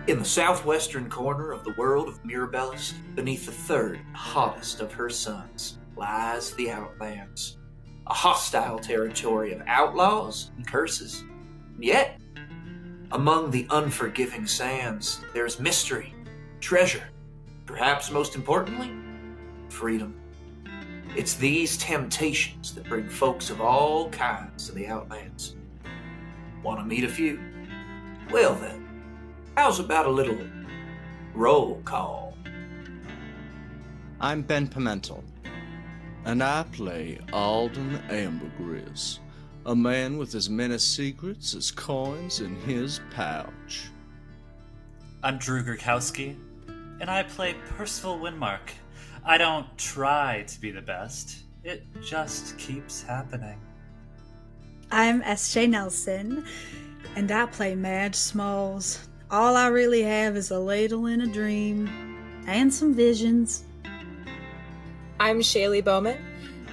In the southwestern corner of the world of Mirabellis, beneath the third hottest of her suns, lies the Outlands, a hostile territory of outlaws and curses. And yet, among the unforgiving sands, there's mystery, treasure, perhaps most importantly, freedom. It's these temptations that bring folks of all kinds to the Outlands. Want to meet a few? Well then, how's about a little roll call? I'm Ben Pimental, and I play Alden Ambergris, a man with as many secrets as coins in his pouch. I'm Gurkowski, and I play Percival Wynnemark. I don't try to be the best, it just keeps happening. I'm S.J. Nelson, and I play Madge Smalls. All I really have is a ladle and a dream, and some visions. I'm Shaylee Bowman,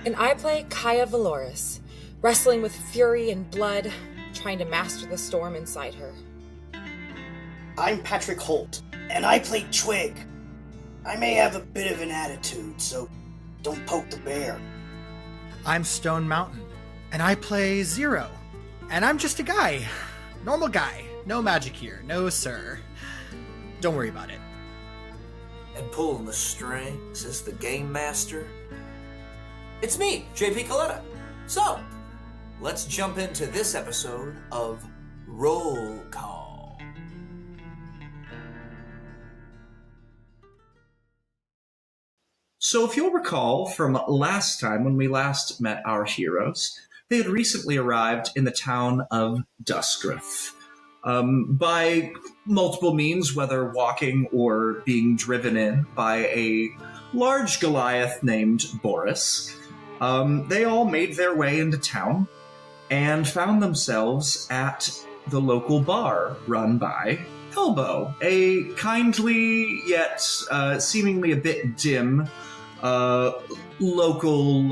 and I play Kaia Vaeloris, wrestling with fury and blood, trying to master the storm inside her. I'm Patrick Holt, and I play Twig. I may have a bit of an attitude, so don't poke the bear. I'm Stone Mountain, and I play Zero. And I'm just a guy. Normal guy. No magic here. No, sir. Don't worry about it. And pulling the strings is the game master. It's me, JP Coletta. So, let's jump into this episode of Roll Call. So if you'll recall from last time when we last met our heroes, they had recently arrived in the town of Duskrith. By multiple means, whether walking or being driven in by a large Goliath named Boris, they all made their way into town and found themselves at the local bar run by Elbow, a kindly yet seemingly a bit dim local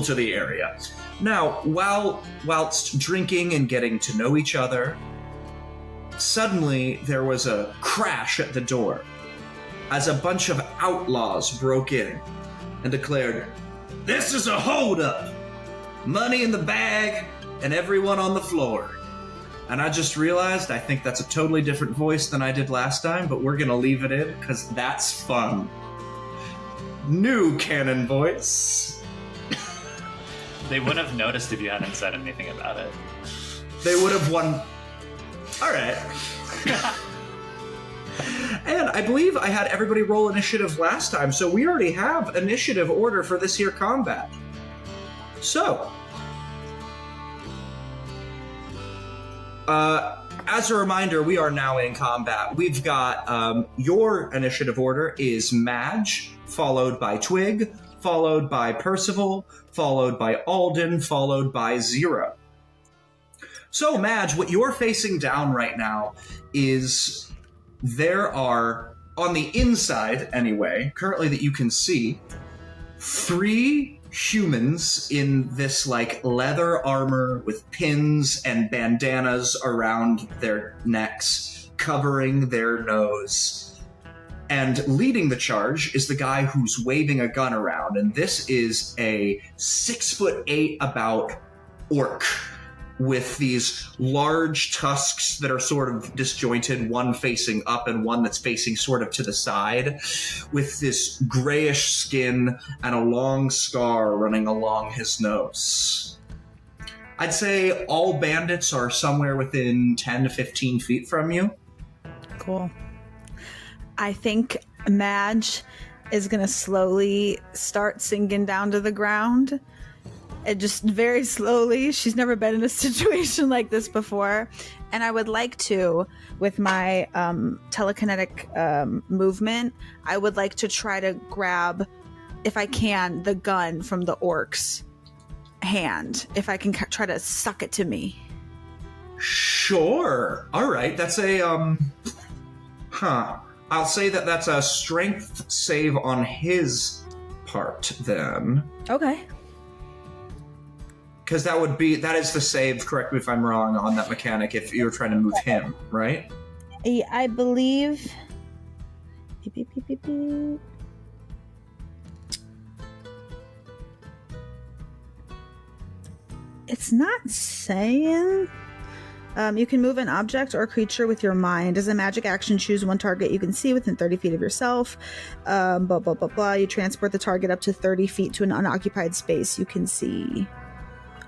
to the area. Now, whilst drinking and getting to know each other, suddenly there was a crash at the door as a bunch of outlaws broke in and declared, "This is a holdup! Money in the bag and everyone on the floor." And I just realized I think that's a totally different voice than I did last time, but we're going to leave it in because that's fun. New canon voice. They would have noticed if you hadn't said anything about it. They would have won. All right. And I believe I had everybody roll initiative last time, so we already have initiative order for this here combat. So, as a reminder, we are now in combat. We've got your initiative order is Madge, followed by Twig, followed by Percival, followed by Alden, followed by Zero. So, Madge, what you're facing down right now is there are, on the inside anyway, currently that you can see, 3 humans in this like leather armor with pins and bandanas around their necks, covering their nose. And leading the charge is the guy who's waving a gun around, and this is a 6'8" about orc with these large tusks that are sort of disjointed, one facing up and one that's facing sort of to the side, with this grayish skin and a long scar running along his nose. I'd say all bandits are somewhere within 10 to 15 feet from you. Cool. I think Madge is going to slowly start sinking down to the ground. And just very slowly. She's never been in a situation like this before. And I would like to, with my telekinetic movement, I would like to try to grab, if I can, the gun from the orc's hand. If I can try to suck it to me. Sure. All right. That's a, I'll say that that's a strength save on his part, then. Okay. Because that is the save, correct me if I'm wrong, on that mechanic if you're trying to move him, right? I believe. Beep, beep, beep, beep, beep. It's not saying. You can move an object or creature with your mind. As a magic action, choose one target you can see within 30 feet of yourself. Blah, blah, blah, blah. You transport the target up to 30 feet to an unoccupied space you can see.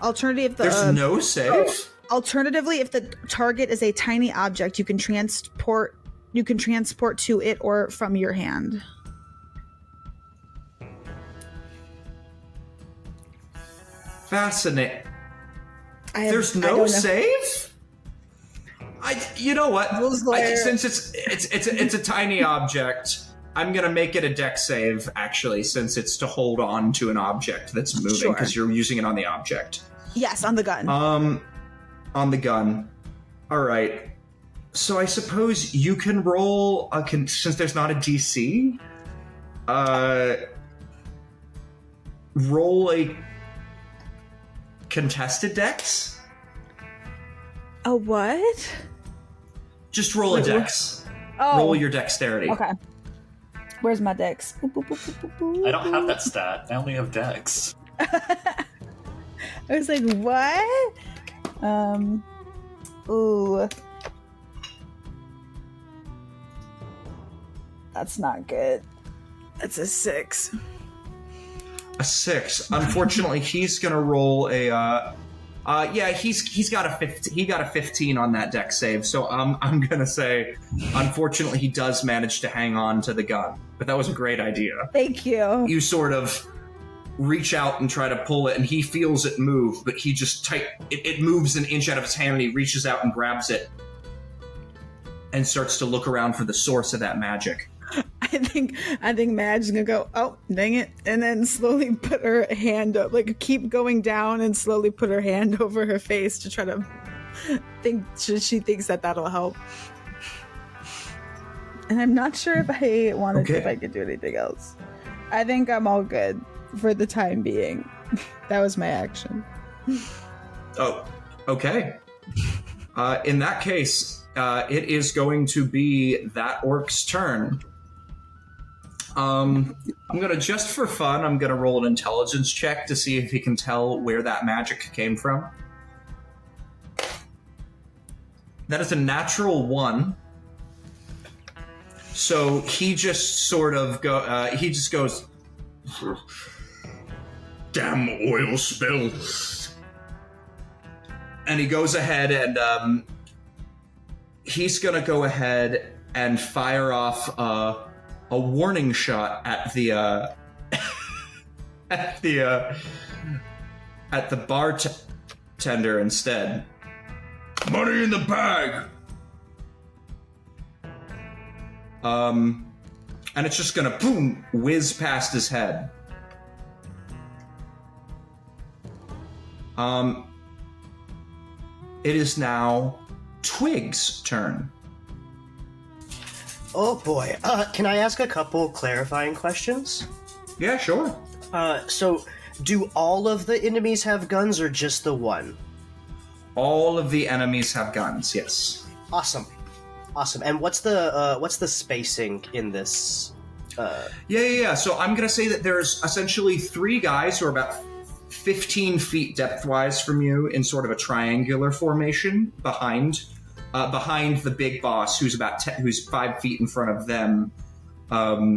There's no save? Alternatively, if the target is a tiny object, you can transport to it or from your hand. Fascinating. There's no save? You know what? Since it's a tiny object, I'm gonna make it a dex save. Actually, since it's to hold on to an object that's moving, because you're using it on the object. Yes, on the gun. On the gun. All right. So I suppose you can roll since there's not a DC. Roll a contested dex. A what? Just roll a dex. Oh. Roll your dexterity. Okay. Where's my dex? Boop, boop, boop, boop, boop, boop. I don't have that stat. I only have dex. I was like, what? Ooh. That's not good. That's a 6. A 6. Unfortunately, he's gonna roll a. He's got a 15. He got a 15 on that dex save. So I'm gonna say, unfortunately, he does manage to hang on to the gun. But that was a great idea. Thank you. You sort of reach out and try to pull it, and he feels it move, but he just it moves an inch out of his hand, and he reaches out and grabs it, and starts to look around for the source of that magic. I think Madge's gonna go, oh, dang it, and then slowly put her hand up, like keep going down and slowly put her hand over her face to try to she thinks that'll help. And I'm not sure if I wanted to, if I could do anything else. I think I'm all good for the time being. That was my action. Oh, okay. In that case, it is going to be that orc's turn. I'm gonna, just for fun, I'm gonna roll an intelligence check to see if he can tell where that magic came from. That is a natural 1. So he just sort of goes, damn oil spill. And he goes ahead and he's gonna go ahead and fire off a warning shot at the bartender instead. Money in the bag. And it's just gonna boom whiz past his head. It is now Twig's turn. Oh boy. Can I ask a couple clarifying questions? Yeah, sure. So, do all of the enemies have guns or just the one? All of the enemies have guns, yes. Awesome. And what's the spacing in this? Yeah. So I'm gonna say that there's essentially 3 guys who are about 15 feet depth-wise from you in sort of a triangular formation behind the big boss, who's who's 5 feet in front of them,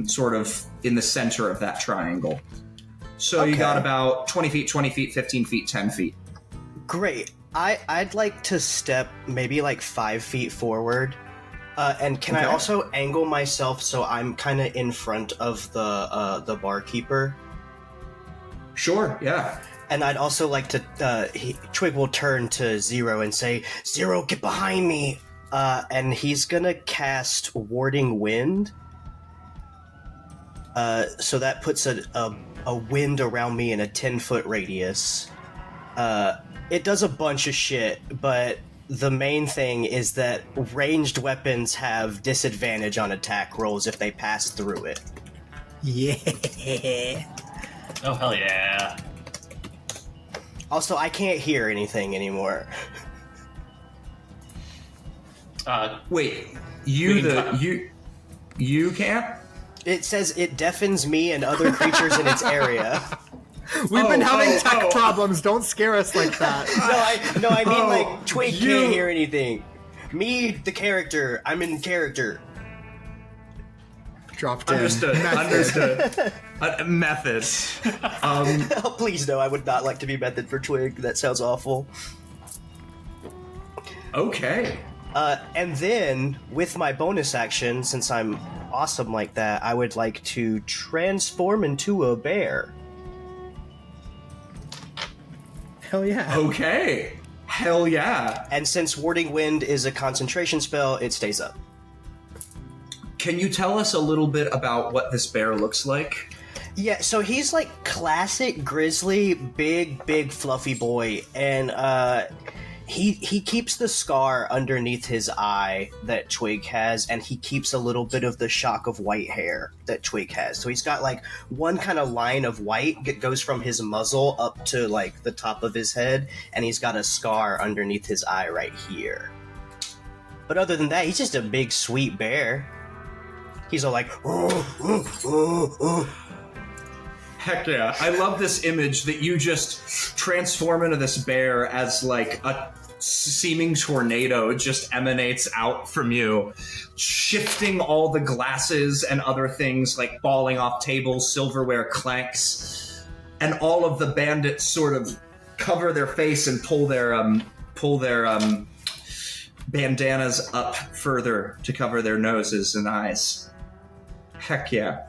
sort of in the center of that triangle. So You got about 20 feet, 15 feet, 10 feet. Great. I'd like to step maybe like 5 feet forward. And can I also angle myself so I'm kind of in front of the barkeeper? Sure, yeah. And I'd also like to... Twig will turn to Zero and say, Zero, get behind me! And he's gonna cast Warding Wind. So that puts a wind around me in a 10-foot radius. It does a bunch of shit, but the main thing is that ranged weapons have disadvantage on attack rolls if they pass through it. Yeah. Oh, hell yeah. Also, I can't hear anything anymore. Wait, You can't? It says it deafens me and other creatures in its area. We've been having tech problems. Don't scare us like that. I mean like Twig can't hear anything. Me, the character. I'm in character. Dropped in. Understood. Method. Oh, please no, I would not like to be method for Twig. That sounds awful. Okay. And then, with my bonus action, since I'm awesome like that, I would like to transform into a bear. Hell yeah. Okay. Hell yeah. And since Warding Wind is a concentration spell, it stays up. Can you tell us a little bit about what this bear looks like? Yeah, so he's like classic grizzly, big fluffy boy, and he keeps the scar underneath his eye that Twig has, and he keeps a little bit of the shock of white hair that Twig has. So he's got like one kind of line of white that goes from his muzzle up to like the top of his head, and he's got a scar underneath his eye right here. But other than that, he's just a big sweet bear. He's all like, Heck yeah. I love this image that you just transform into this bear as like a seeming tornado just emanates out from you, shifting all the glasses and other things, like falling off tables, silverware clanks, and all of the bandits sort of cover their face and pull their bandanas up further to cover their noses and eyes. Heck yeah.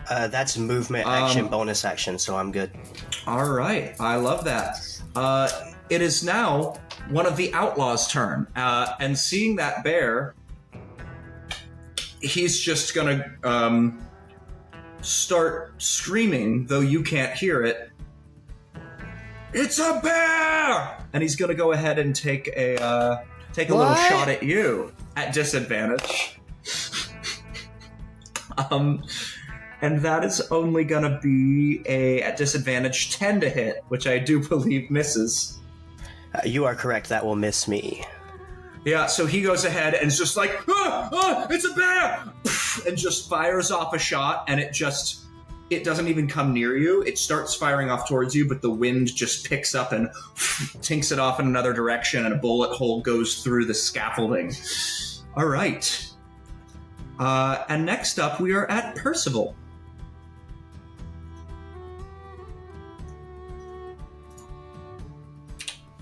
That's movement, action, bonus action, so I'm good. All right. I love that. It is now one of the outlaws' turn. And seeing that bear, he's just going to start screaming, though you can't hear it. It's a bear! And he's going to go ahead and take a little shot at you at disadvantage. And that is only going to be at disadvantage 10 to hit, which I do believe misses. You are correct, that will miss me. Yeah, so he goes ahead and is just like, it's a bear! And just fires off a shot, and it doesn't even come near you. It starts firing off towards you, but the wind just picks up and tinks it off in another direction, and a bullet hole goes through the scaffolding. All right. And next up, we are at Percival.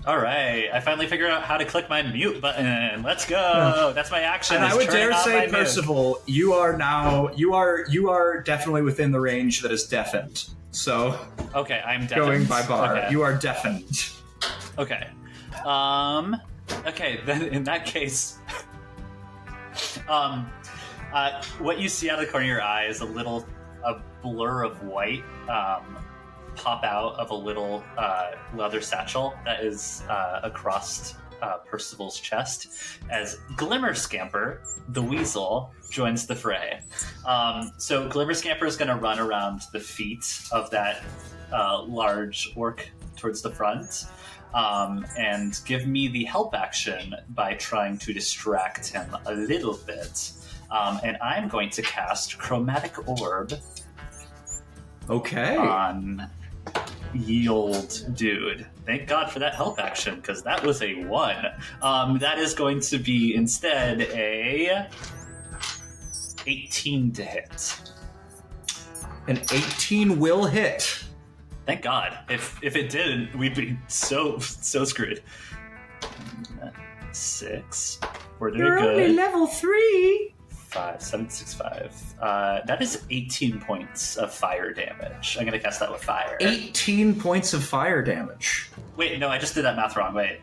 All right, I finally figured out how to click my mute button. Let's go. That's my action. And I would dare say, Percival, you are definitely within the range that is deafened. So, okay, I'm deafened. Going by bar, okay. You are deafened. Okay. Okay, then in that case, what you see out of the corner of your eye is a blur of white pop out of a little leather satchel that is across Percival's chest as Glimmer Scamper, the weasel, joins the fray. So Glimmer Scamper is going to run around the feet of that large orc towards the front and give me the help action by trying to distract him a little bit. And I'm going to cast Chromatic Orb. Okay. On Yield Dude. Thank God for that help action, because that was a 1. That is going to be instead a 18 to hit. An 18 will hit. Thank God. If it didn't, we'd be so screwed. 6. We're doing You're good. only level 3. 5, 7, 6, 5. That is 18 points of fire damage. I'm going to cast that with fire. 18 points of fire damage. Wait, no, I just did that math wrong. Wait.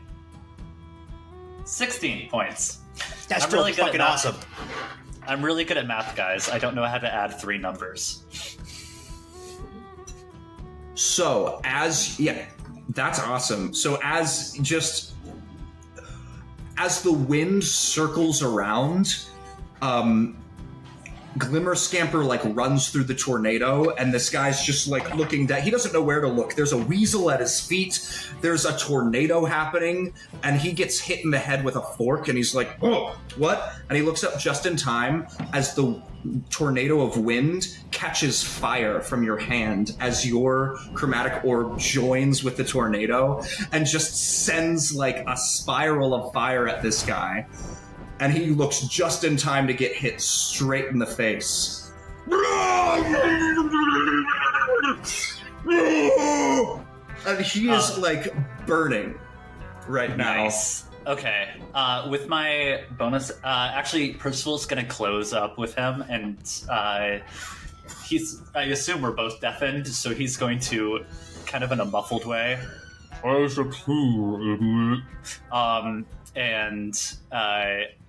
16 points. That's still really fucking awesome. I'm really good at math, guys. I don't know how to add 3 numbers. So, that's awesome. So as the wind circles around, Glimmer Scamper like runs through the tornado, and this guy's just like looking down. He doesn't know where to look. There's a weasel at his feet. There's a tornado happening, and he gets hit in the head with a fork, and he's like, "Oh, what?" And he looks up just in time as the tornado of wind catches fire from your hand as your chromatic orb joins with the tornado and just sends like a spiral of fire at this guy. And he looks just in time to get hit straight in the face. And he is like burning right now. Nice. Okay. With my bonus, actually, Percival's going to close up with him, and I assume we're both deafened, so he's going to, kind of in a muffled way, and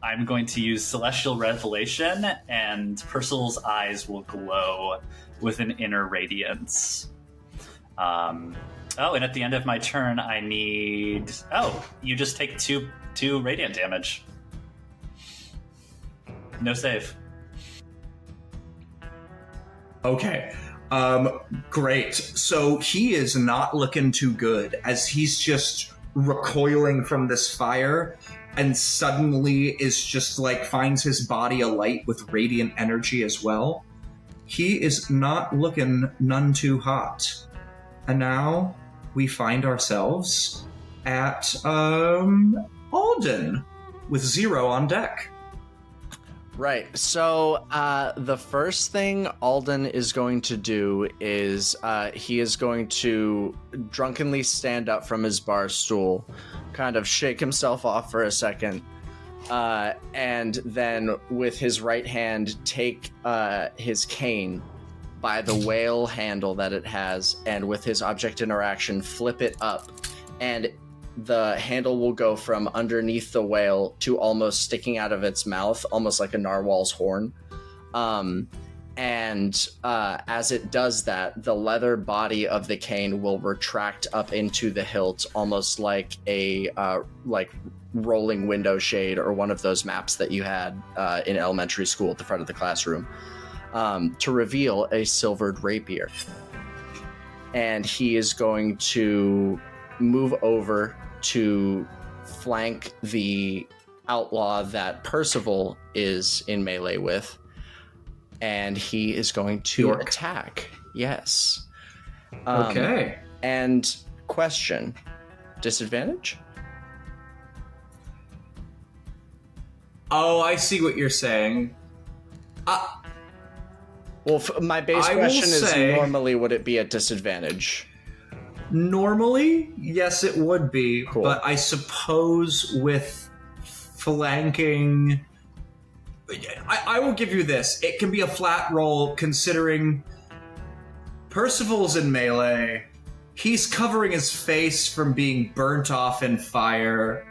I'm going to use Celestial Revelation, and Percival's eyes will glow with an inner radiance. And at the end of my turn, I need... Oh, you just take two radiant damage. No save. Okay. Great. So he is not looking too good as he's just recoiling from this fire and suddenly is just like finds his body alight with radiant energy as well. He is not looking none too hot. And now we find ourselves at Alden with 0 on deck. Right. So the first thing Alden is going to do is he is going to drunkenly stand up from his bar stool, kind of shake himself off for a second, and then with his right hand take his cane by the whale handle that it has, and with his object interaction flip it up, and the handle will go from underneath the whale to almost sticking out of its mouth, almost like a narwhal's horn. And as it does that, the leather body of the cane will retract up into the hilt, almost like a rolling window shade or one of those maps that you had in elementary school at the front of the classroom, to reveal a silvered rapier. And he is going to move over to flank the outlaw that Percival is in melee with, and he is going to attack. Yes. Okay. And question, disadvantage? Oh, I see what you're saying. Well, my base question is normally would it be a disadvantage? Normally, yes, it would be. Cool. But I suppose with flanking... I will give you this. It can be a flat roll considering Percival's in melee. He's covering his face from being burnt off in fire.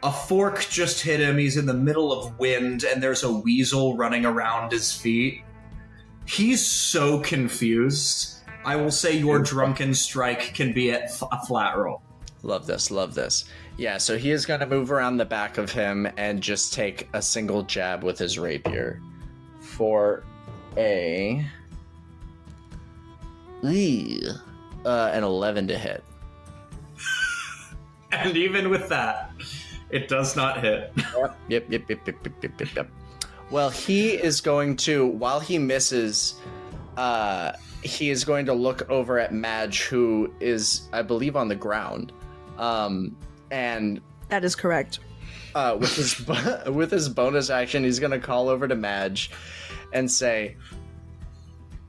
A fork just hit him. He's in the middle of wind, and there's a weasel running around his feet. He's so confused. I will say your drunken strike can be at a flat roll. Love this, love this. Yeah, so he is going to move around the back of him and just take a single jab with his rapier for an 11 to hit. And even with that, it does not hit. Yep. Well, he is going to, while he misses, he is going to look over at Madge, who is, I believe, on the ground. And that is correct. With his bonus action, he's going to call over to Madge and say,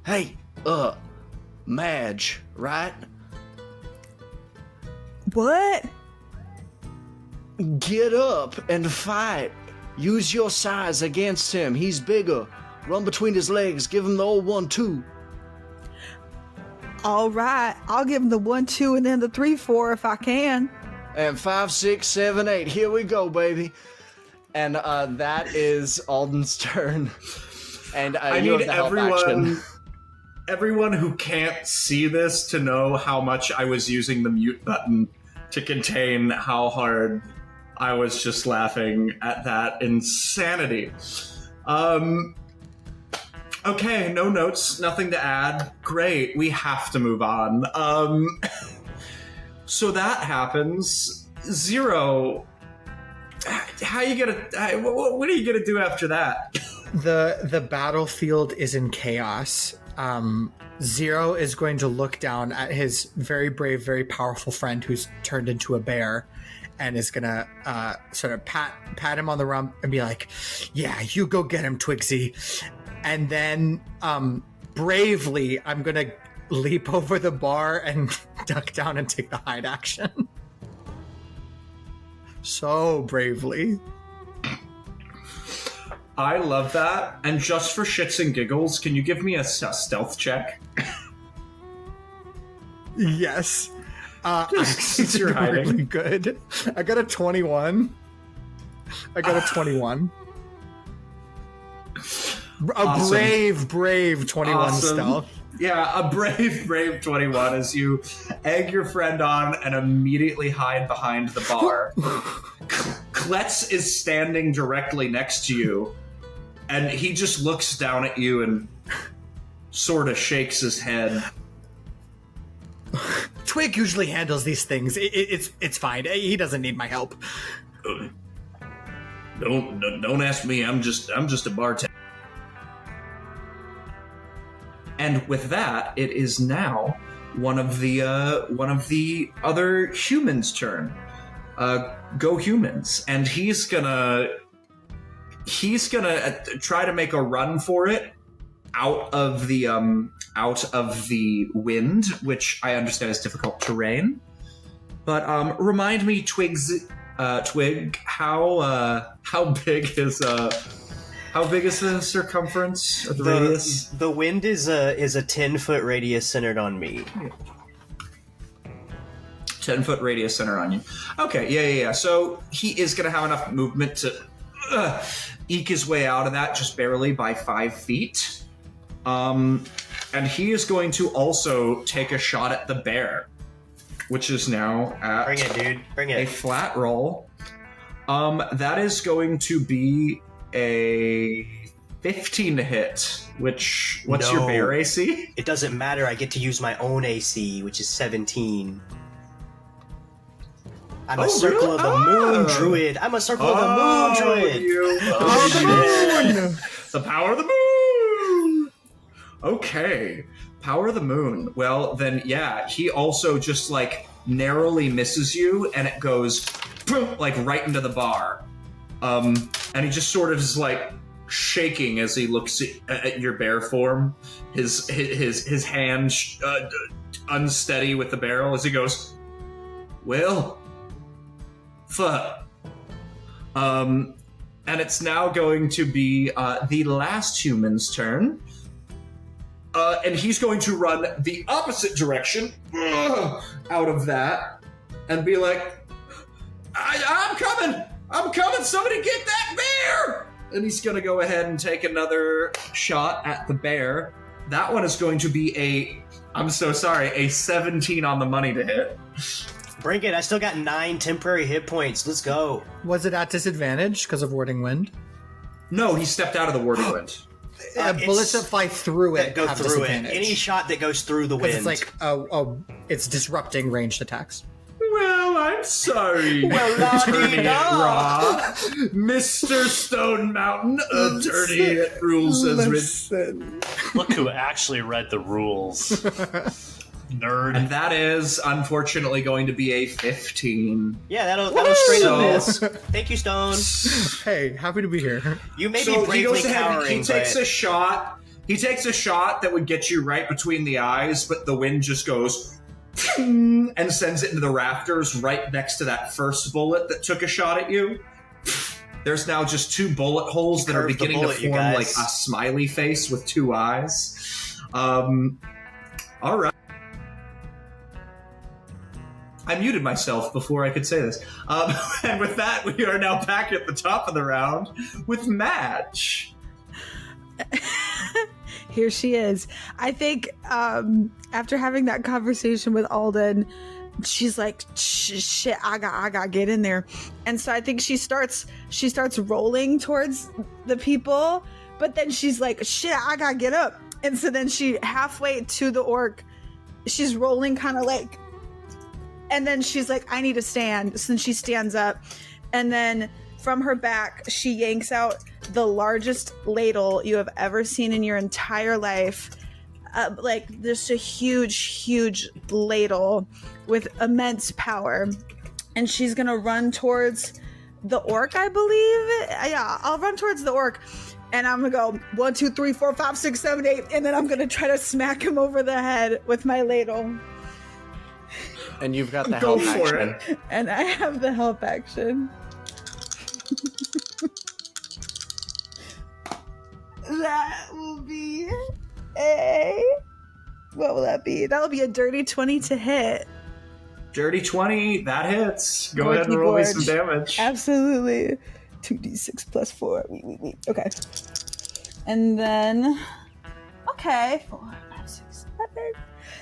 "Hey, Madge, right? What? Get up and fight. Use your size against him. He's bigger. Run between his legs. Give him the old 1-2. All right. I'll give him the 1-2 and then the 3-4 if I can. And 5, 6, 7, 8. Here we go, baby." And that is Alden's turn. And I need everyone who can't see this to know how much I was using the mute button to contain how hard I was just laughing at that insanity. Okay, no notes, nothing to add. Great, we have to move on. So that happens. Zero. How you gonna? What are you gonna do after that? The battlefield is in chaos. Zero is going to look down at his very brave, very powerful friend who's turned into a bear, and is gonna sort of pat him on the rump and be like, "Yeah, you go get him, Twigsy." And then bravely, I'm gonna leap over the bar and duck down and take the hide action. So bravely. I love that. And just for shits and giggles, can you give me a stealth check? Yes. Since you're hiding. Really good. I got a 21. Awesome. Brave 21 Awesome. stealth. Yeah, a brave 21 as you egg your friend on and immediately hide behind the bar. Kletz is standing directly next to you, and he just looks down at you and sort of shakes his head. Twig usually handles these things. It's fine. He doesn't need my help. Don't ask me. I'm just a bartender. And with that, it is now one of the other humans' turn. Go humans, and he's gonna try to make a run for it out of the wind, which I understand is difficult terrain. But remind me, Twig, how big is the circumference of the radius? The wind is a 10-foot radius centered on me. 10-foot radius center on you. Okay, yeah. So he is going to have enough movement to eke his way out of that just barely by 5 feet. And he is going to also take a shot at the bear, which is now at Bring it, dude. Bring it. a flat roll. That is going to be a 15 to hit, what's your bear AC? It doesn't matter. I get to use my own AC, which is 17. I'm a Circle of the Moon druid. I'm a Circle of the Moon druid. The power of the moon. Okay, power of the moon. Well, then, yeah, he also just like narrowly misses you, and it goes like right into the bar. And he just sort of is like shaking as he looks at your bear form. His hand unsteady with the barrel as he goes, "Well, fuck." And it's now going to be the last human's turn. And he's going to run the opposite direction out of that and be like, I'm coming! Somebody get that bear! And he's going to go ahead and take another shot at the bear. That one is going to be a 17 on the money to hit. Bring it. I still got 9 temporary hit points. Let's go. Was it at disadvantage because of warding wind? No, he stepped out of the warding wind. Bullets that fly through it Go have through it. disadvantage. Any shot that goes through the wind. It's like, it's disrupting ranged attacks. Well, I'm sorry. Well, Attorney at Raw. Mr. Stone Mountain, attorney at rules as written. Look who actually read the rules. Nerd. And that is, unfortunately, going to be a 15. Yeah, that'll straight up miss. Thank you, Stone. Hey, happy to be here. You may So be bravely he goes ahead, cowering, he takes but a shot. He takes a shot that would get you right between the eyes, but the wind just goes and sends it into the rafters right next to that first bullet that took a shot at you. There's now just 2 bullet holes that are Curve the beginning bullet, to you form like guys. a smiley face with 2 eyes. All right. I muted myself before I could say this. And with that, we are now back at the top of the round with Madge. Here she is. I think after having that conversation with Alden, she's like, shit, I got get in there. And so I think she starts rolling towards the people But then she's like, shit, I gotta get up. And so then she halfway to the orc, she's rolling kind of like, and then she's like, I need to stand. So then she stands up, and then from her back, she yanks out the largest ladle you have ever seen in your entire life. Like, just a huge ladle with immense power. And she's gonna run towards the orc, I believe. Yeah, I'll run towards the orc. And I'm gonna go 1, 2, 3, 4, 5, 6, 7, 8, and then I'm gonna try to smack him over the head with my ladle. And you've got the Go help for action. it. And I have the help action. That will be what will that be? That'll be a dirty 20 to hit. Dirty 20, that hits. Go ahead and Gorky roll me Gorge. some damage. Absolutely. 2d6 plus 4. Wait. Okay. And then, okay, 4, 5, 6, 7.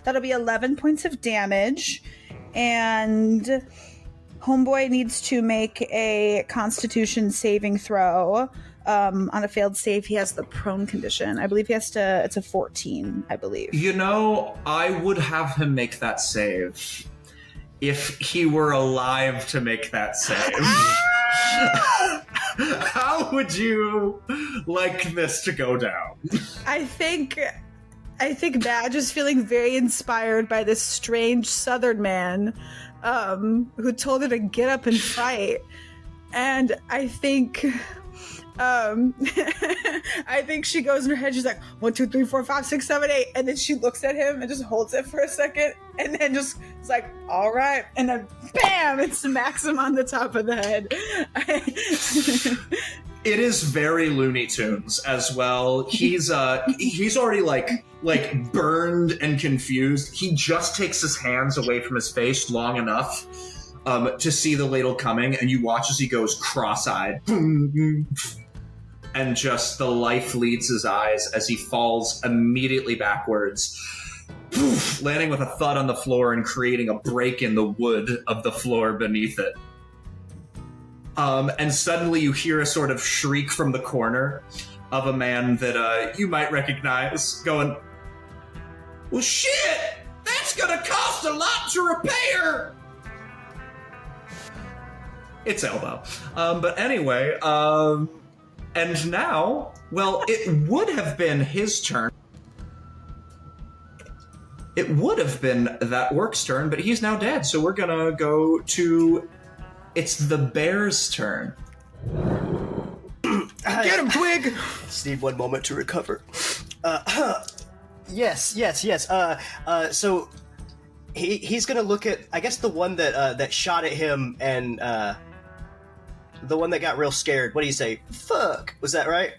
That'll be 11 points of damage. And Homeboy needs to make a Constitution saving throw. On a failed save, he has the prone condition. I believe he has to, it's a 14, I believe. You know, I would have him make that save if he were alive to make that save. How would you like this to go down? I think Madge is feeling very inspired by this strange southern man who told her to get up and fight. And I think I think she goes in her head, she's like 1, 2, 3, 4, 5, 6, 7, 8, and then she looks at him and just holds it for a second, and then just it's like, all right, and then bam, it smacks him on the top of the head. It is very Looney Tunes as well. He's already like burned and confused. He just takes his hands away from his face long enough to see the ladle coming, and you watch as he goes cross-eyed. And just the life leaves his eyes as he falls immediately backwards, landing with a thud on the floor and creating a break in the wood of the floor beneath it. And suddenly you hear a sort of shriek from the corner of a man that you might recognize going, well, shit! That's gonna cost a lot to repair! It's Elbow. But anyway, and now, well, it would have been his turn. It would have been that orc's turn, but he's now dead, so we're gonna go to... It's the bear's turn. Get him, Twig! Just need one moment to recover. Yes. So he's gonna look at, I guess, the one that shot at him and the one that got real scared. What do you say? Fuck. Was that right?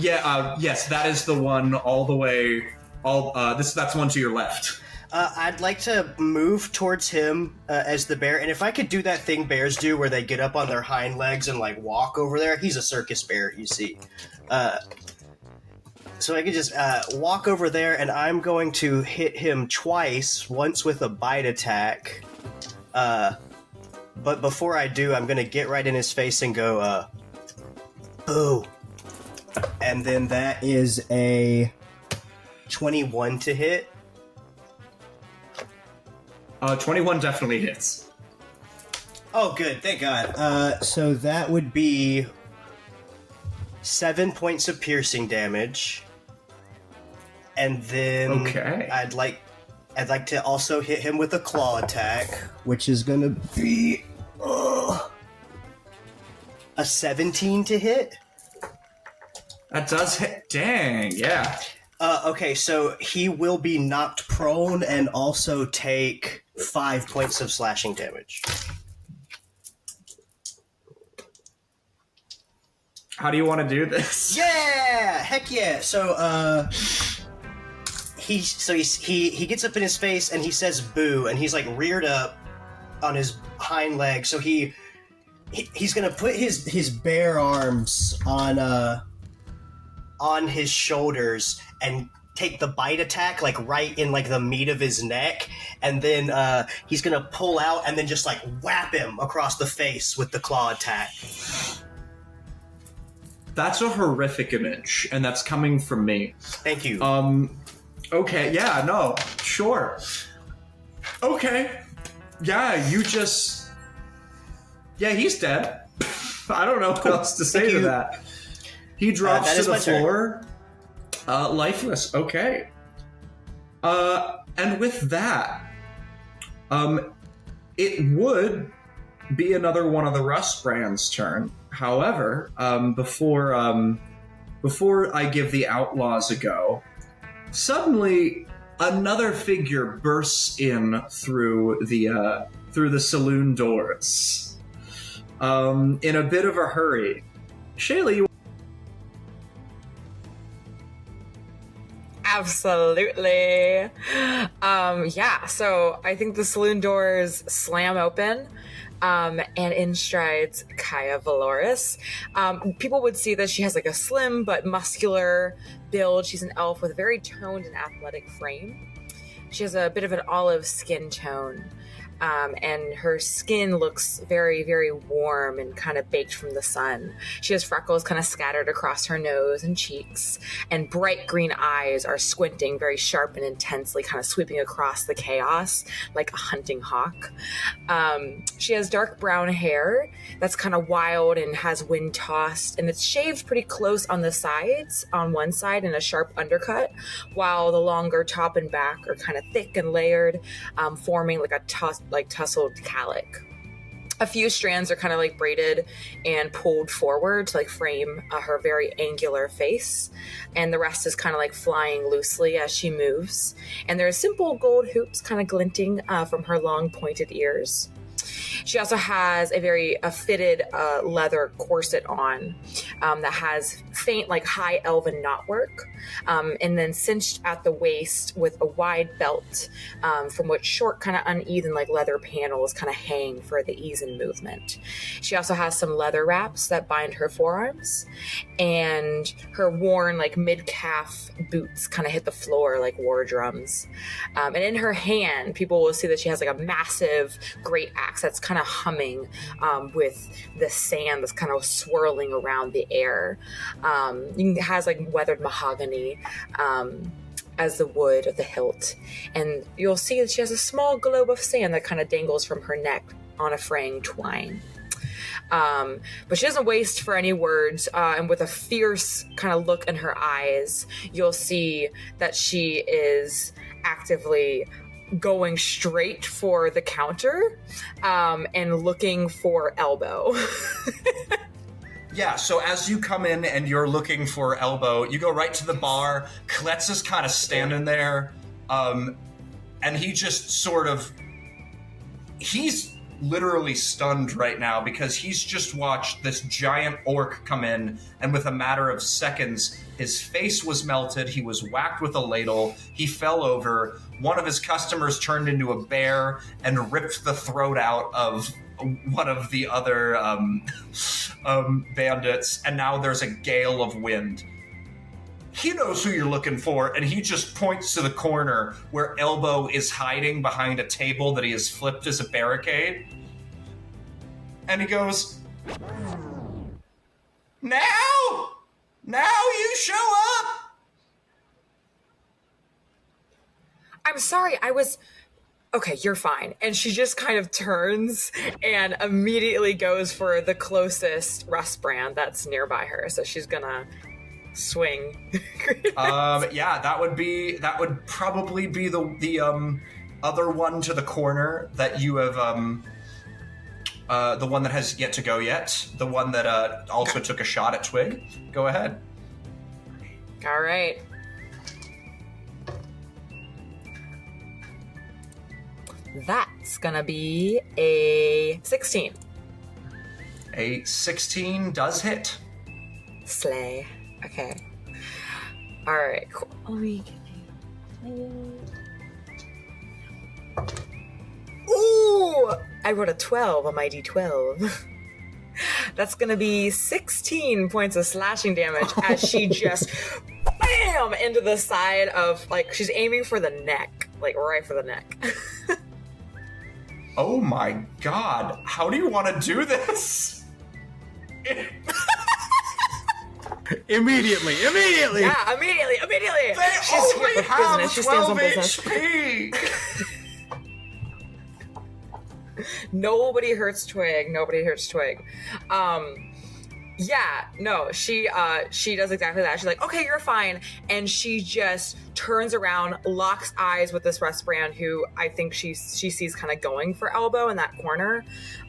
Yes, that is the one all the way. That's one to your left. I'd like to move towards him as the bear, and if I could do that thing bears do where they get up on their hind legs and like walk over there. He's a circus bear, you see. So I could just walk over there, and I'm going to hit him twice, once with a bite attack. But before I do, I'm going to get right in his face and go, boo. And then that is a 21 to hit. 21 definitely hits. Oh, good. Thank God. So that would be 7 points of piercing damage. And then Okay. I'd like to also hit him with a claw attack, which is going to be a 17 to hit. That does hit. Dang, yeah. Okay, so he will be knocked prone and also take 5 points of slashing damage. How do you want to do this? Yeah! Heck yeah! So, he gets up in his face and he says boo, and he's like reared up on his hind leg, so he's gonna put his bare arms on his shoulders and take the bite attack like right in like the meat of his neck, and then he's gonna pull out and then just like whap him across the face with the claw attack. That's a horrific image, and that's coming from me. Thank you. Okay, yeah, no, sure. Okay. Yeah, you just... Yeah, he's dead. I don't know what else to say to that. He drops to the floor. Lifeless, okay. And with that, it would be another one of the Rust Brand's turn. However, before I give the outlaws a go, suddenly another figure bursts in through the saloon doors. In a bit of a hurry. Shaylee, Absolutely. Yeah, so I think the saloon doors slam open, and in strides Kaia Vaeloris. People would see that she has like a slim but muscular build. She's an elf with a very toned and athletic frame. She has a bit of an olive skin tone. And her skin looks very, very warm and kind of baked from the sun. She has freckles kind of scattered across her nose and cheeks, and bright green eyes are squinting very sharp and intensely, kind of sweeping across the chaos like a hunting hawk. She has dark brown hair that's kind of wild and has wind tossed, and it's shaved pretty close on the sides, on one side, in a sharp undercut, while the longer top and back are kind of thick and layered, forming like a tussled calic. A few strands are kind of like braided and pulled forward to like frame her very angular face, and the rest is kind of like flying loosely as she moves. And there's simple gold hoops kind of glinting from her long pointed ears. She also has a fitted leather corset on that has faint, like high elven knotwork, and then cinched at the waist with a wide belt from which short, kind of uneven, like leather panels kind of hang for the ease in movement. She also has some leather wraps that bind her forearms, and her worn, like mid-calf boots kind of hit the floor like war drums. And in her hand, people will see that she has like a massive great axe that's kind of humming with the sand that's kind of swirling around the air. It has like weathered mahogany as the wood of the hilt, and you'll see that she has a small globe of sand that kind of dangles from her neck on a fraying twine. But she doesn't waste for any words, and with a fierce kind of look in her eyes, you'll see that she is actively going straight for the counter and looking for elbow. Yeah, so as you come in and you're looking for elbow, you go right to the bar. Coletta's kind of standing there, and he just he's literally stunned right now because he's just watched this giant orc come in, and with a matter of seconds, his face was melted, he was whacked with a ladle, he fell over, one of his customers turned into a bear and ripped the throat out of one of the other bandits, and now there's a gale of wind. He knows who you're looking for, and he just points to the corner where Elbow is hiding behind a table that he has flipped as a barricade. And he goes, Now you show up! I'm sorry, Okay, you're fine. And she just kind of turns and immediately goes for the closest rust brand that's nearby her. So she's gonna swing. Yeah, that would probably be the other one to the corner that you have, the one that has yet to go yet. The one that also took a shot at Twig. Go ahead. All right. That's gonna be a 16. A 16 does hit. Slay. Okay. All right, cool. Let me get you. Ooh! I rolled a 12 on my d12. That's gonna be 16 points of slashing damage as she just bam into the side of, like, she's aiming for the neck, like right for the neck. Oh my god, how do you want to do this? Immediately. Yeah, immediately. She's here for business. She stands on business. HP. Nobody hurts Twig. Yeah, no, she does exactly that. She's like, okay, you're fine. And she just turns around, locks eyes with this Rustbrand, who I think she sees kind of going for elbow in that corner.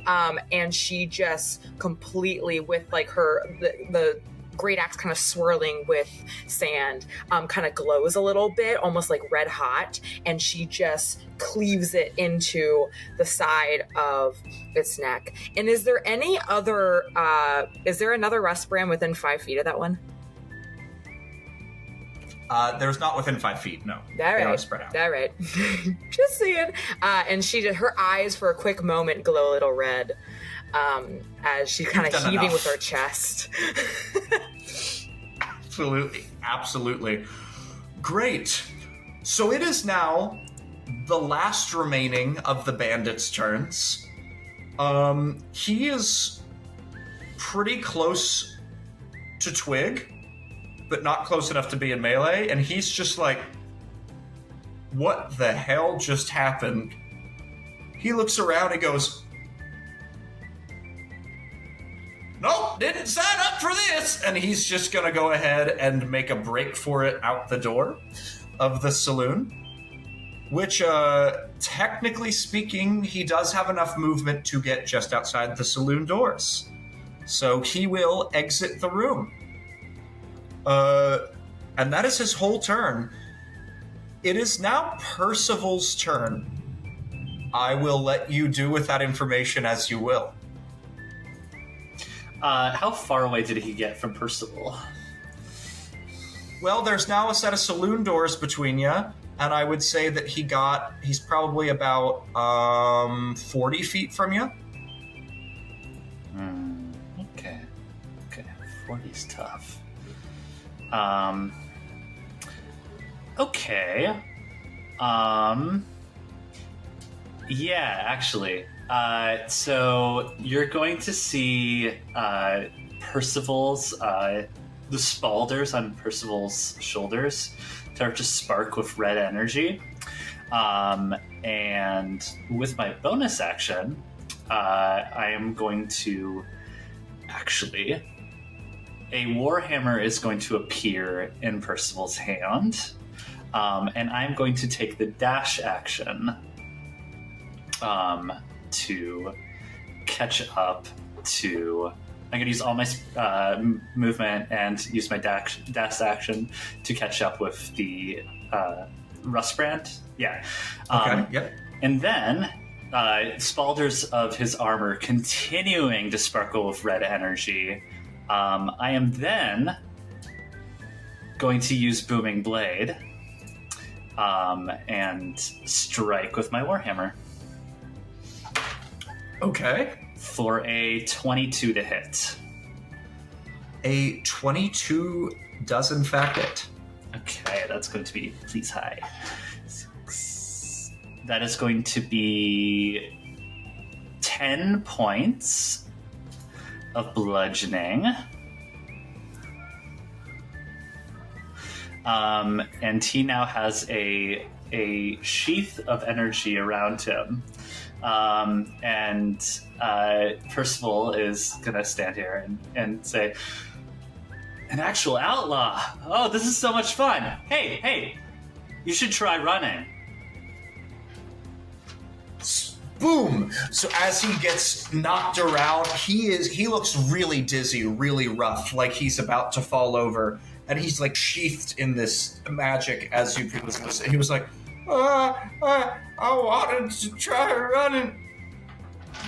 And she just completely, with like the great axe kind of swirling with sand, kind of glows a little bit, almost like red hot, and she just cleaves it into the side of its neck. And is there another Rustbrand within 5 feet of that one? There's not within 5 feet, no. That right. They are spread out. That right. Just seeing. And her eyes for a quick moment glow a little red, as she's kind of heaving enough. with her chest. Absolutely. Great. So it is now the last remaining of the bandits' turns. He is pretty close to Twig, but not close enough to be in melee, and he's just like, what the hell just happened? He looks around and goes, nope, didn't sign up for this! And he's just gonna go ahead and make a break for it out the door of the saloon. Which, technically speaking, he does have enough movement to get just outside the saloon doors. So he will exit the room. And that is his whole turn. It is now Percival's turn. I will let you do with that information as you will. How far away did he get from Percival? Well, there's now a set of saloon doors between you, and I would say that he's probably about 40 feet from you. Okay. 40's tough. Okay. Yeah, actually. So you're going to see Percival's, the spaulders on Percival's shoulders start to spark with red energy. And with my bonus action, I am going to actually... A warhammer is going to appear in Percival's hand, and I'm going to take the dash action to catch up to... I'm going to use all my movement and use my dash action to catch up with the Rustbrand. Yeah. Okay, yep. And then spaulders of his armor continuing to sparkle with red energy. I am then going to use Booming Blade and strike with my Warhammer. Okay. For a 22 to hit. A 22 does in fact hit. Okay, that's going to be, please high. 6. That is going to be 10 points of bludgeoning. And he now has a sheath of energy around him. And Percival is gonna stand here and say, an actual outlaw. Oh, this is so much fun. Hey, you should try running. Boom! So as he gets knocked around, he looks really dizzy, really rough, like he's about to fall over, and he's like sheathed in this magic. As you previously said, he was like, I wanted to try running.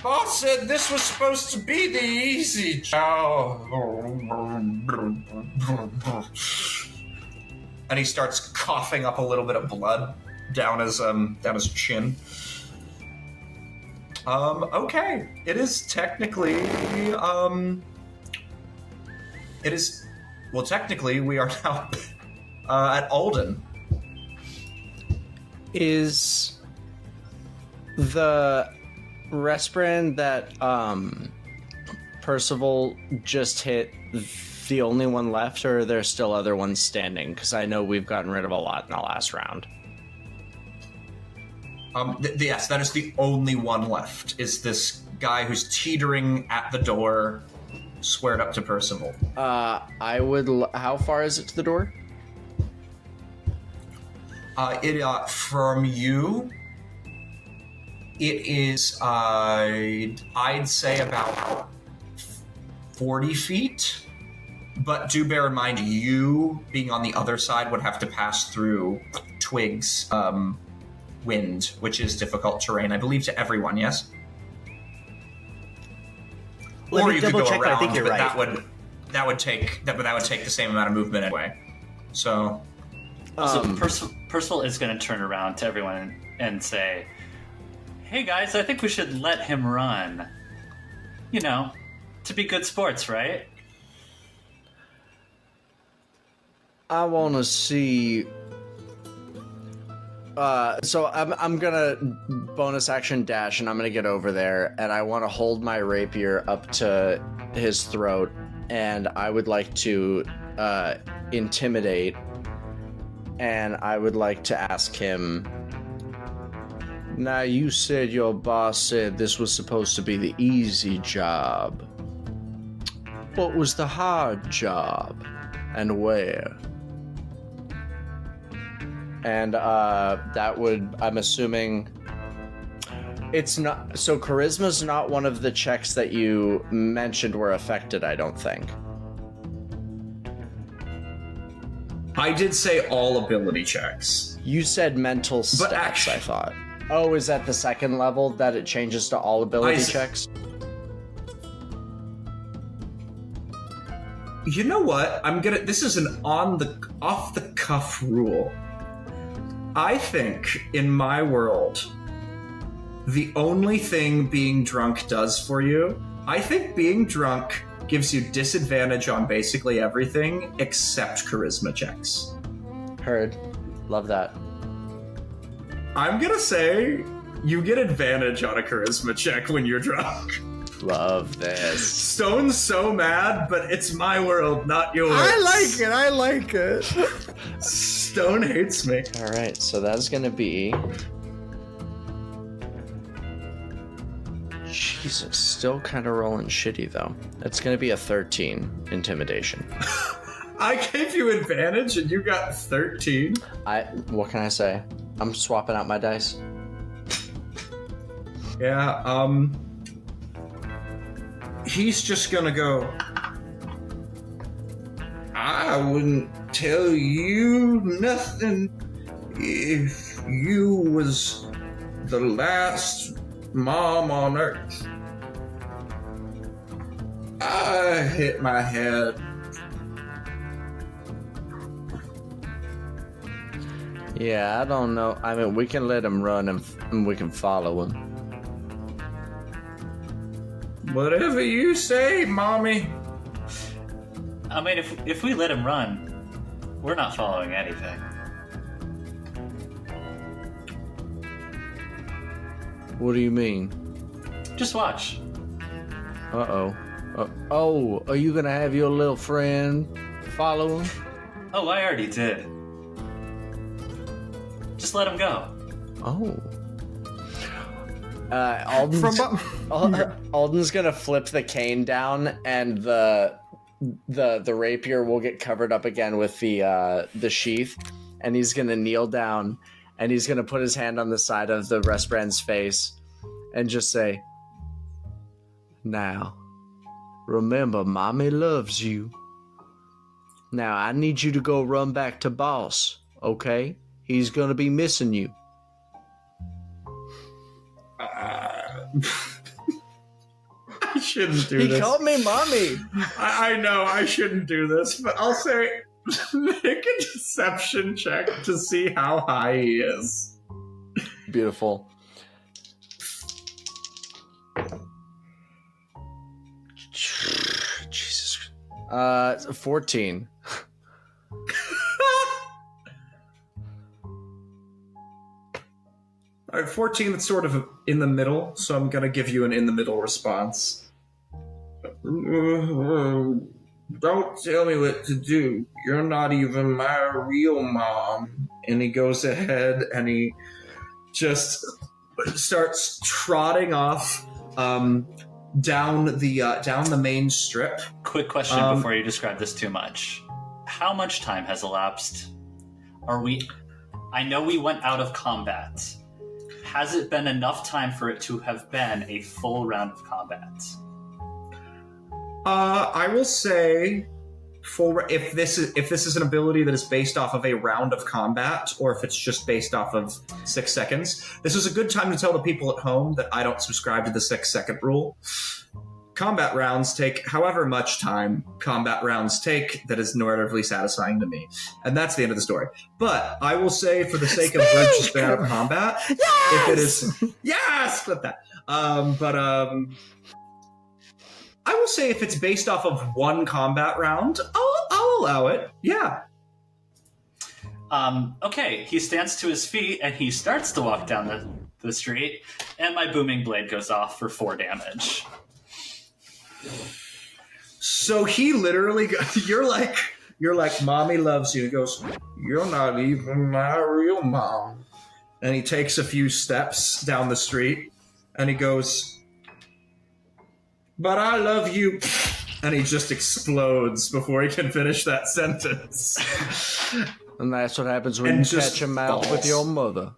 Boss said this was supposed to be the easy job. And he starts coughing up a little bit of blood down his chin. Okay. It is technically, technically we are now at Alden. Is the Rustbrand that Percival just hit the only one left, or are there still other ones standing? Because I know we've gotten rid of a lot in the last round. Yes, that is the only one left, is this guy who's teetering at the door, squared up to Percival. How far is it to the door? From you, it is, I'd say about 40 feet. But do bear in mind, you being on the other side would have to pass through Twig's, wind, which is difficult terrain, I believe, to everyone, yes? Let or me you could go double check, around, I think you're but right. that would take the same amount of movement anyway. So Percival is going to turn around to everyone and say, "Hey guys, I think we should let him run. You know, to be good sports, right?" I want to see. So I'm gonna bonus action dash, and I'm gonna get over there, and I want to hold my rapier up to his throat, and I would like to intimidate, and I would like to ask him. Now, you said your boss said this was supposed to be the easy job. What was the hard job, and where? And that would, I'm assuming, it's not, so charisma's not one of the checks that you mentioned were affected, I don't think. I did say all ability checks. You said mental stats, I thought. Oh, is that the second level that it changes to all ability checks? You know what? This is an off the cuff rule. I think, in my world, the only thing being drunk does for you, I think being drunk gives you disadvantage on basically everything except charisma checks. Heard. Love that. I'm gonna say you get advantage on a charisma check when you're drunk. Love this. Stone's so mad, but it's my world, not yours. I like it. Stone hates me. Alright, so that's gonna be... Jesus, still kind of rolling shitty, though. That's gonna be a 13 intimidation. I gave you advantage and you got 13? What can I say? I'm swapping out my dice. Yeah, he's just gonna go, I wouldn't tell you nothing if you was the last mom on earth. I hit my head. Yeah, I don't know. I mean, we can let him run and we can follow him. Whatever you say, Mommy. I mean, if we let him run, we're not following anything. What do you mean? Just watch. Uh-oh. Oh, are you gonna have your little friend follow him? Oh, I already did. Just let him go. Oh. Alden's gonna flip the cane down, and the rapier will get covered up again with the sheath, and he's gonna kneel down, and he's gonna put his hand on the side of the Restbrand's face, and just say, "Now, remember, Mommy loves you. Now I need you to go run back to Boss, okay? He's gonna be missing you." I shouldn't do this. He called me Mommy. I know I shouldn't do this, but I'll say make a deception check to see how high he is. Beautiful. Jesus. 14. All right, 14, that's sort of in the middle, so I'm going to give you an in-the-middle response. Don't tell me what to do. You're not even my real mom. And he goes ahead and he just starts trotting off down the main strip. Quick question before you describe this too much. How much time has elapsed? I know we went out of combat. Has it been enough time for it to have been a full round of combat? I will say, if this is an ability that is based off of a round of combat, or if it's just based off of 6 seconds, this is a good time to tell the people at home that I don't subscribe to the 6-second rule. Combat rounds take however much time combat rounds take that is narratively satisfying to me. And that's the end of the story. But I will say, for the sake of Bridge just been out of combat, if it is... Yes! Flip that. I will say if it's based off of one combat round, I'll allow it. Yeah. Okay, he stands to his feet and he starts to walk down the street, and my booming blade goes off for 4 damage. So he literally, you're like, mommy loves you. He goes, you're not even my real mom. And he takes a few steps down the street and he goes, but I love you. And he just explodes before he can finish that sentence. And that's what happens when you catch him out with your mother.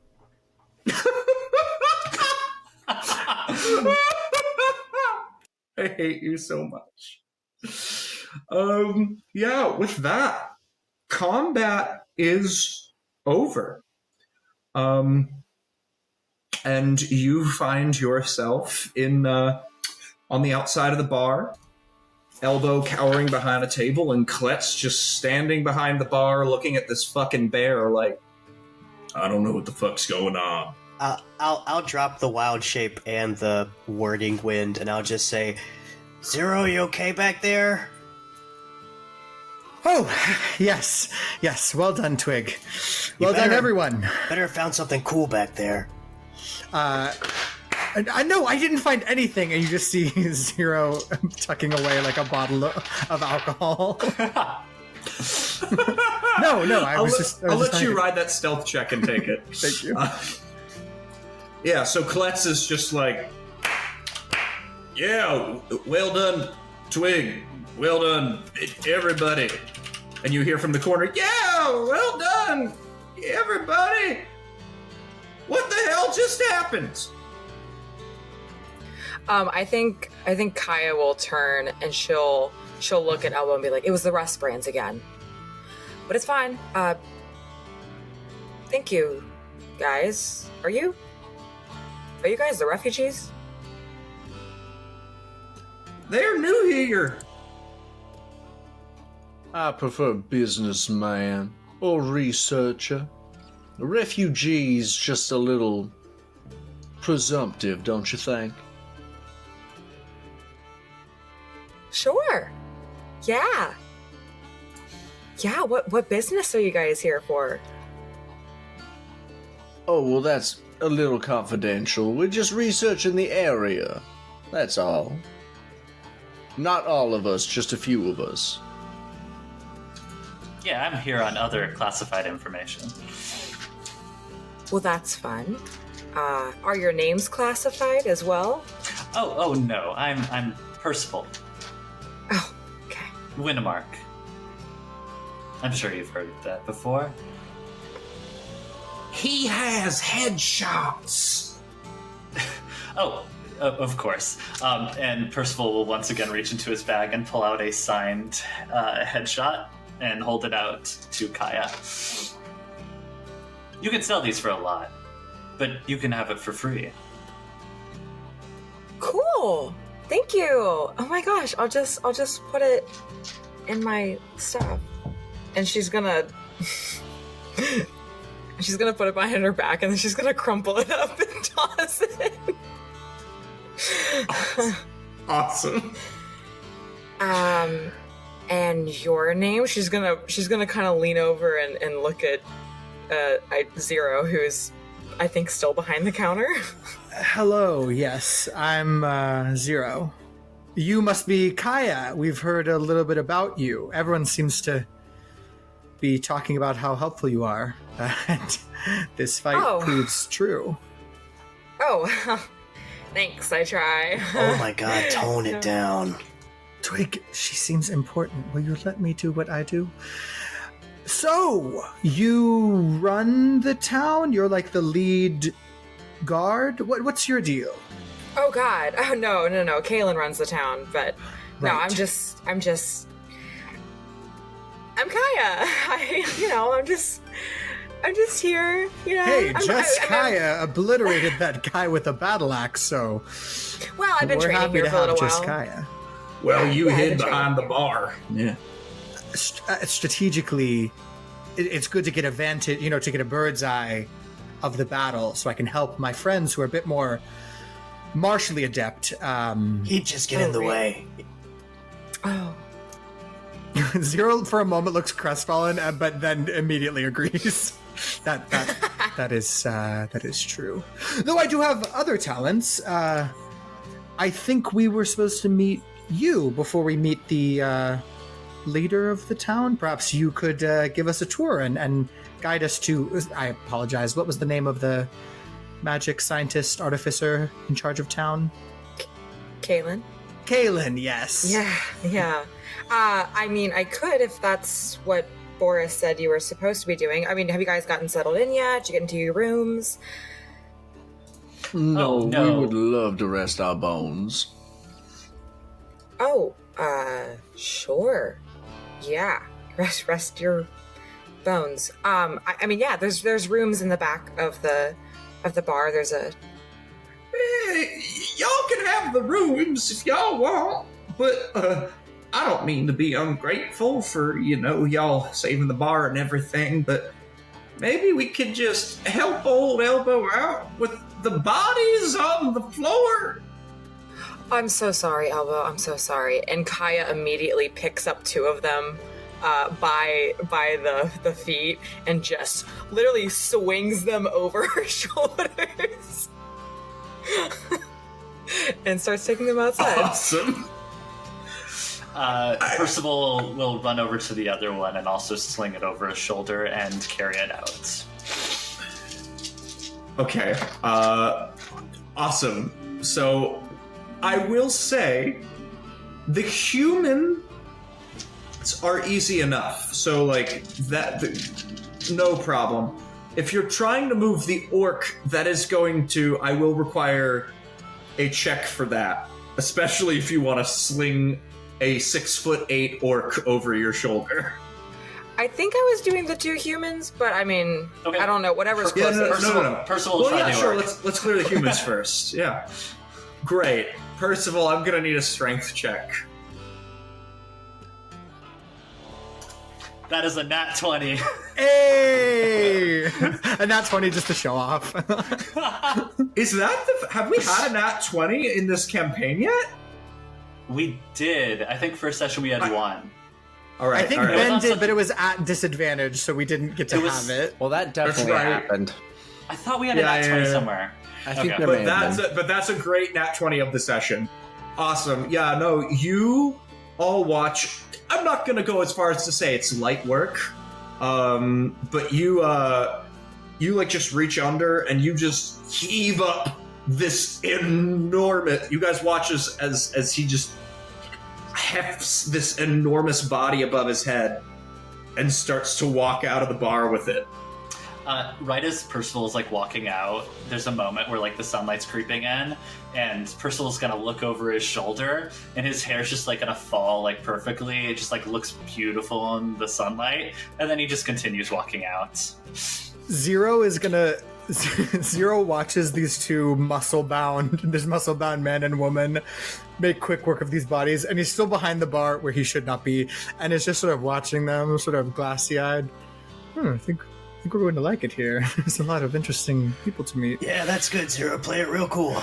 I hate you so much. Yeah, with that, combat is over. And you find yourself in on the outside of the bar, Elbow cowering behind a table, and Klet's just standing behind the bar looking at this fucking bear like, I don't know what the fuck's going on. I'll drop the wild shape and the wording wind, and I'll just say, Zero, you okay back there? Oh, yes. Well done, Twig. Well done, everyone. Better have found something cool back there. I know, I didn't find anything, and you just see Zero tucking away like a bottle of alcohol. No, I'll let you ride that stealth check and take it. Thank you. Yeah, so Kletz is just like, yeah, well done, Twig. Well done, everybody. And you hear from the corner, yeah, well done, everybody. What the hell just happened? I think Kaia will turn and she'll look at Elbow and be like, it was the rust brands again. But it's fine. Thank you, guys. Are you guys the refugees? They're new here. I prefer businessman or researcher. A refugee's just a little presumptive, don't you think? Sure. Yeah. Yeah, what business are you guys here for? Oh, well, that's a little confidential. We're just researching the area. That's all. Not all of us, just a few of us. Yeah, I'm here on other classified information. Well, that's fun. Are your names classified as well? Oh no, I'm Percival. Oh, okay. Wynnemark. I'm sure you've heard that before. He has headshots. Of course. And Percival will once again reach into his bag and pull out a signed headshot and hold it out to Kaia. You can sell these for a lot, but you can have it for free. Cool. Thank you. Oh my gosh, I'll just put it in my stuff. And she's gonna put it behind her back, and then she's gonna crumple it up and toss it. Awesome. And your name? She's gonna kind of lean over and look at Zero, who's I think still behind the counter. Hello, yes, I'm Zero. You must be Kaia. We've heard a little bit about you. Everyone seems to be talking about how helpful you are. And this fight proves true. Oh, thanks, I try. Oh my god, tone it down. Twig, she seems important. Will you let me do what I do? So, you run the town? You're like the lead guard? What's your deal? Oh god. Oh no. Kaylin runs the town, but no, Right. I'm Kaia. I'm just here, you know. Hey, Kaia obliterated that guy with a battle axe, so Well, I've been we're training happy here to for a have little just while. Kaia. Well, you I've hid been behind the training. bar. Yeah. Strategically, it's good to get to get a bird's eye of the battle, so I can help my friends who are a bit more martially adept. He'd just get in the way. Oh. Zero for a moment looks crestfallen, but then immediately agrees. That is true. Though I do have other talents. I think we were supposed to meet you before we meet the leader of the town. Perhaps you could give us a tour and guide us to... I apologize. What was the name of the magic scientist artificer in charge of town? Kaylin? Kaylin, yes. Yeah. I mean, I could if that's what Boris said you were supposed to be doing. I mean, have you guys gotten settled in yet? Did you get into your rooms? No, Oh, no. we would love to rest our bones. Oh, sure. Yeah. Rest your bones. I mean, yeah, there's rooms in the back of the bar. There's a... Y'all can have the rooms if y'all want, but I don't mean to be ungrateful for, y'all saving the bar and everything, but maybe we could just help old Elbow out with the bodies on the floor. I'm so sorry, Elbow. I'm so sorry. And Kaia immediately picks up two of them by the feet and just literally swings them over her shoulders and starts taking them outside. Awesome. Percival will run over to the other one and also sling it over his shoulder and carry it out. Okay. Awesome. So, I will say, the humans are easy enough. So, no problem. If you're trying to move the orc, I will require a check for that. Especially if you want to sling a 6'8" orc over your shoulder. I think I was doing the two humans, but I mean, Okay. I don't know. Whatever's Yeah, closest. no. Percival will Well, try yeah, the sure. orc. Let's clear the humans first. Yeah. Great. Percival, I'm gonna need a strength check. That is a nat 20. Hey! And that's funny just to show off. Is that have we had a nat 20 in this campaign yet? We did. I think first session we had one. All right. I think all right. Ben It was did, but it was at disadvantage, so we didn't get to It was- have it. Well, that definitely right. happened. I thought we had Yeah, a nat yeah, 20 yeah. somewhere. I think Okay. there may have been. But that's a great nat 20 of the session. Awesome. Yeah, no, you all watch. I'm not going to go as far as to say it's light work. But you just reach under and you just heave up this enormous. You guys watch as he just hefts this enormous body above his head and starts to walk out of the bar with it. Right as Percival is walking out, there's a moment where the sunlight's creeping in, and Percival's gonna look over his shoulder, and his hair's just gonna fall perfectly. It just looks beautiful in the sunlight, and then he just continues walking out. Zero watches these two muscle-bound man and woman make quick work of these bodies, and he's still behind the bar where he should not be, and is just sort of watching them, sort of glassy-eyed. I think we're going to like it here. There's a lot of interesting people to meet. Yeah, that's good, Zero. Play it real cool.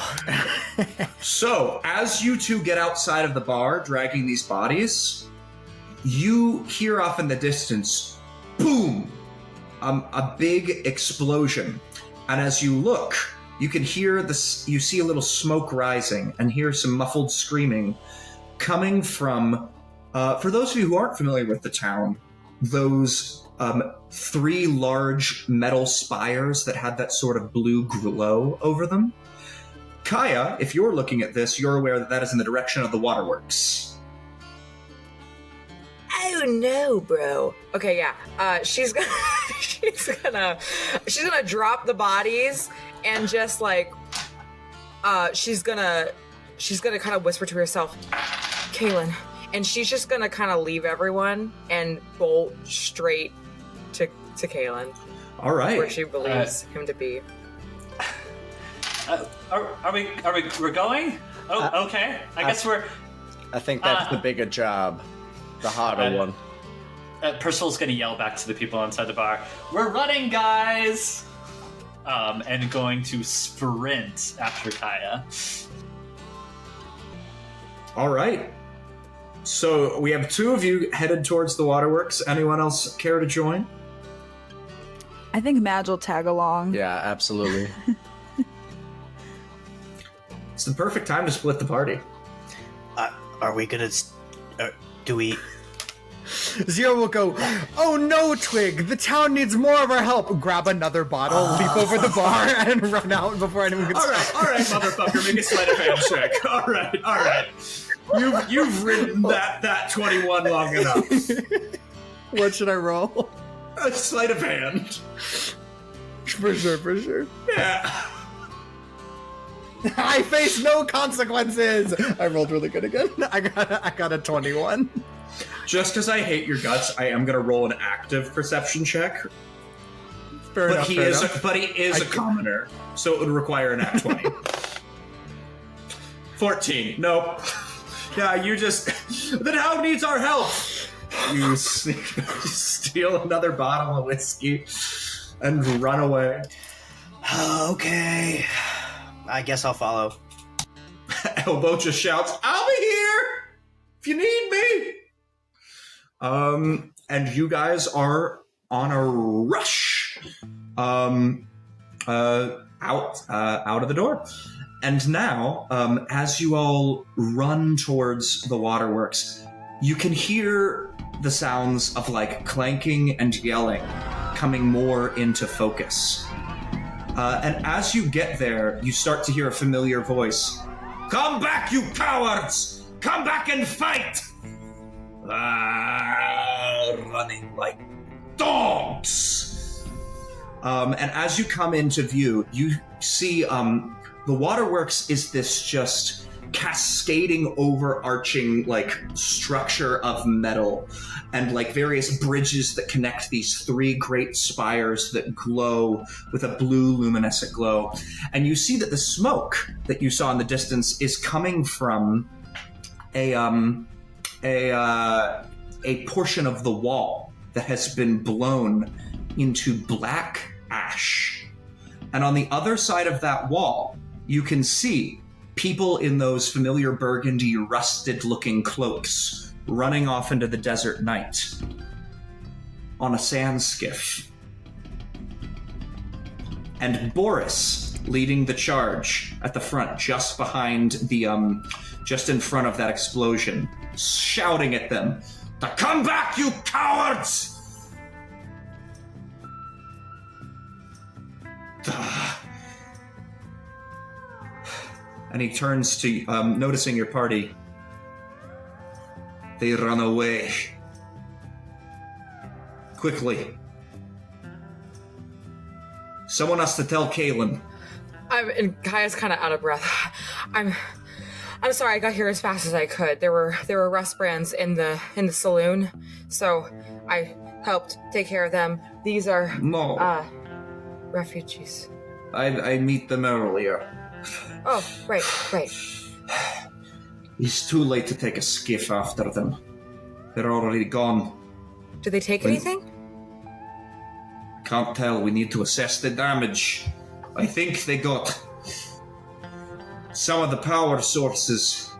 So, as you two get outside of the bar, dragging these bodies, you hear off in the distance, boom, a big explosion. And as you look, you can hear you see a little smoke rising and hear some muffled screaming. coming from, for those of you who aren't familiar with the town, those 3 large metal spires that had that sort of blue glow over them. Kaia, if you're looking at this, you're aware that that is in the direction of the waterworks. Oh no, bro. Okay, yeah. She's gonna drop the bodies and just like she's gonna kind of whisper to herself, Kaylin, and she's just gonna kind of leave everyone and bolt straight to Kaylin. All right. Where she believes him to be. We're going? Oh, okay. I guess we're. I think that's the bigger job, the harder one. Percival's gonna yell back to the people inside the bar. We're running, guys! And going to sprint after Kaia. All right. So we have 2 of you headed towards the waterworks. Anyone else care to join? I think Madge will tag along. Yeah, absolutely. It's the perfect time to split the party. Are we gonna... do we... Zero will go, oh no, Twig, the town needs more of our help. Grab another bottle, leap over the bar, and run out before anyone can stop. All right, motherfucker, make a sleight of hand check. All right. You've ridden that 21 long enough. What should I roll? A sleight of hand. For sure. Yeah. I face no consequences. I rolled really good again. I got a 21. Just because I hate your guts, I am going to roll an active perception check. Fair enough. He is a commoner, so it would require an act 20. 14. Nope. Yeah, you just... The town needs our help! You steal another bottle of whiskey and run away. Okay. I guess I'll follow. Elbow just shouts, I'll be here if you need me! And you guys are on a rush out of the door. And now, as you all run towards the waterworks, you can hear the sounds of like clanking and yelling coming more into focus. And as you get there, you start to hear a familiar voice. Come back, you cowards! Come back and fight! Running like dogs! And as you come into view, you see the waterworks is this just cascading, overarching like structure of metal and like various bridges that connect these 3 great spires that glow with a blue luminescent glow. And you see that the smoke that you saw in the distance is coming from a portion of the wall that has been blown into black ash. And on the other side of that wall, you can see people in those familiar burgundy, rusted-looking cloaks running off into the desert night on a sand skiff. And Boris leading the charge at the front, just behind the, just in front of that explosion, shouting at them, to come back, you cowards! And he turns to, noticing your party. They run away. Quickly. Someone has to tell Kaylin. And Kaia's kind of out of breath. I'm sorry, I got here as fast as I could. There were rust brands in the saloon, so I helped take care of them. These are refugees. I meet them earlier. Oh, right. It's too late to take a skiff after them. They're already gone. Did they take anything? Can't tell. We need to assess the damage. I think they got some of the power sources,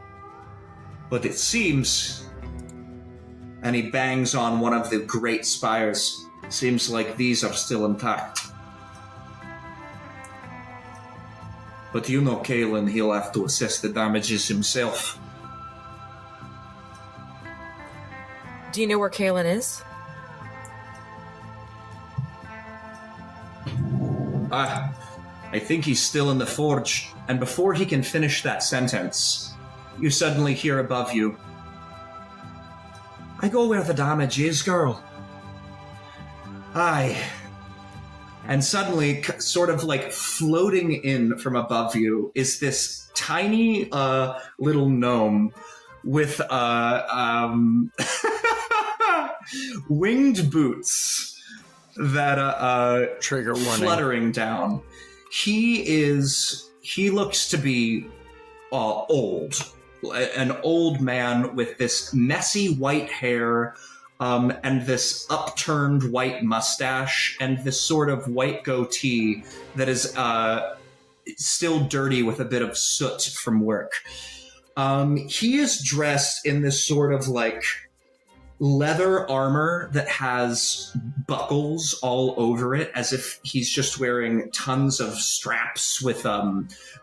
but it seems... And he bangs on one of the great spires. Seems like these are still intact. But you know Kaylin, he'll have to assess the damages himself. Do you know where Kaelin is? I think he's still in the forge. And before he can finish that sentence, you suddenly hear above you, I go where the damage is, girl. Aye. And suddenly, sort of like floating in from above you, is this tiny little gnome with winged boots that Trigger warning. fluttering down. He looks to be old. An old man with this messy white hair and this upturned white mustache and this sort of white goatee that is still dirty with a bit of soot from work. He is dressed in this sort of like leather armor that has buckles all over it, as if he's just wearing tons of straps with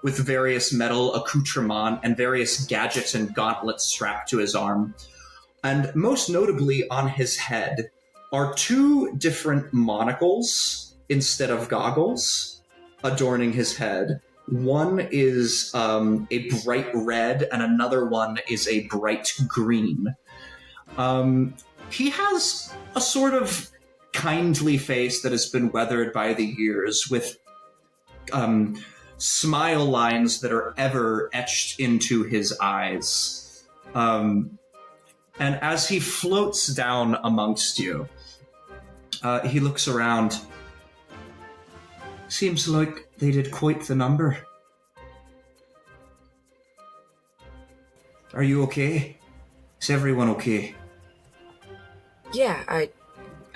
various metal accoutrement and various gadgets and gauntlets strapped to his arm. And most notably on his head are two different monocles instead of goggles adorning his head. One is a bright red and another one is a bright green. He has a sort of kindly face that has been weathered by the years, with smile lines that are ever etched into his eyes. And as he floats down amongst you, he looks around. Seems like they did quite the number. Are you okay? Is everyone okay? Yeah,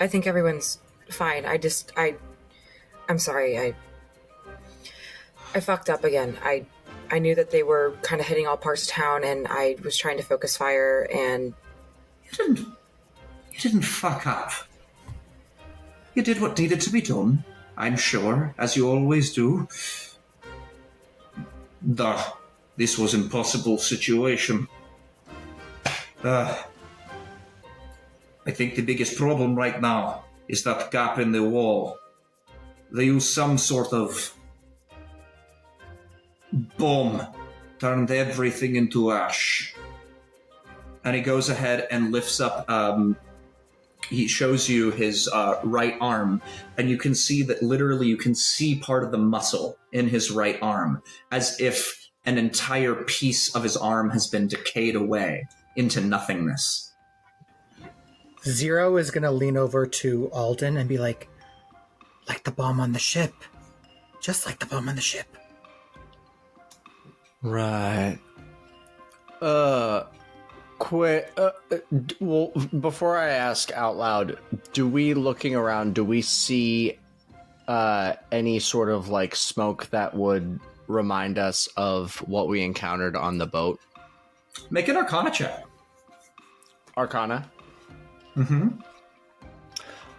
I think everyone's fine. I'm sorry. I fucked up again. I knew that they were kind of hitting all parts of town, and I was trying to focus fire, and You didn't fuck up. You did what needed to be done, I'm sure, as you always do. This was an impossible situation. I think the biggest problem right now is that gap in the wall. They used some sort of bomb, turned everything into ash. And he goes ahead and lifts up, he shows you his right arm, and you can see that literally you can see part of the muscle in his right arm, as if an entire piece of his arm has been decayed away into nothingness. Zero is going to lean over to Alden and be like the bomb on the ship. Just like the bomb on the ship. Right. Well, before I ask out loud, looking around, do we see any sort of like smoke that would remind us of what we encountered on the boat? Make an Arcana check. Arcana? Mm-hmm.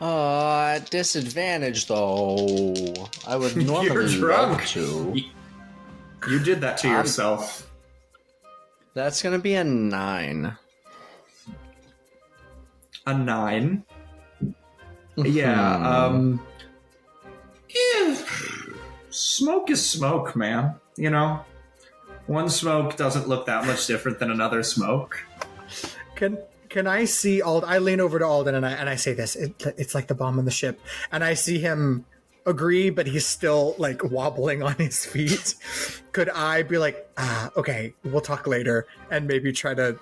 At disadvantage, though. I would normally You're drunk. love to. You did that to yourself. That's gonna be a 9. A 9? Yeah, smoke is smoke, man. You know? One smoke doesn't look that much different than another smoke. Can I see Alden? I lean over to Alden and I say this. It's like the bomb on the ship. And I see him agree, but he's still like wobbling on his feet. Could I be like, okay, we'll talk later, and maybe try to,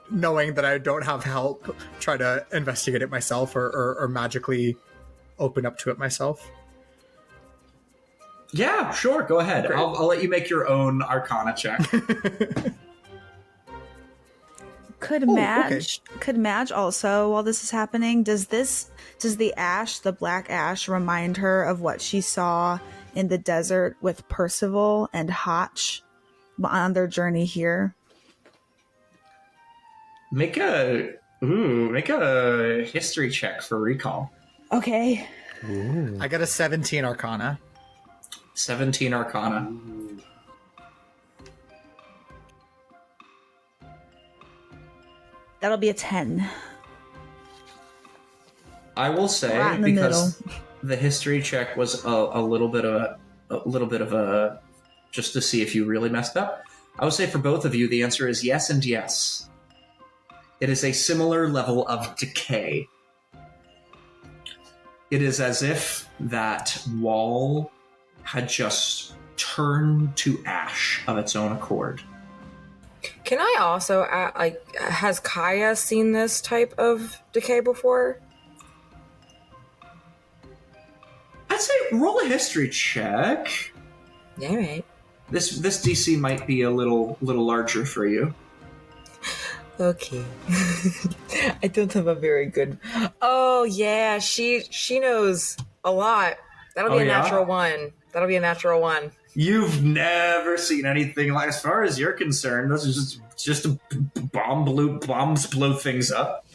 knowing that I don't have help, try to investigate it myself or magically open up to it myself? Yeah, sure, go ahead. I'll let you make your own Arcana check. Could Madge also, while this is happening, does the ash, the black ash, remind her of what she saw in the desert with Percival and Hotch on their journey here? Make a history check for recall. Okay. Ooh. I got a 17 Arcana. 17 Arcana. That'll be a 10. I will say, Right in the because the history check was a little bit of a just to see if you really messed up. I would say for both of you, the answer is yes and yes. It is a similar level of decay. It is as if that wall had just turned to ash of its own accord. Can I also, has Kaia seen this type of decay before? I'd say roll a history check. All right. This DC might be a little larger for you. Okay. I don't have a very good... Oh, yeah, she knows a lot. That'll be a natural one. That'll be a natural one. You've never seen anything like, as far as you're concerned, this is just a bombs blow things up.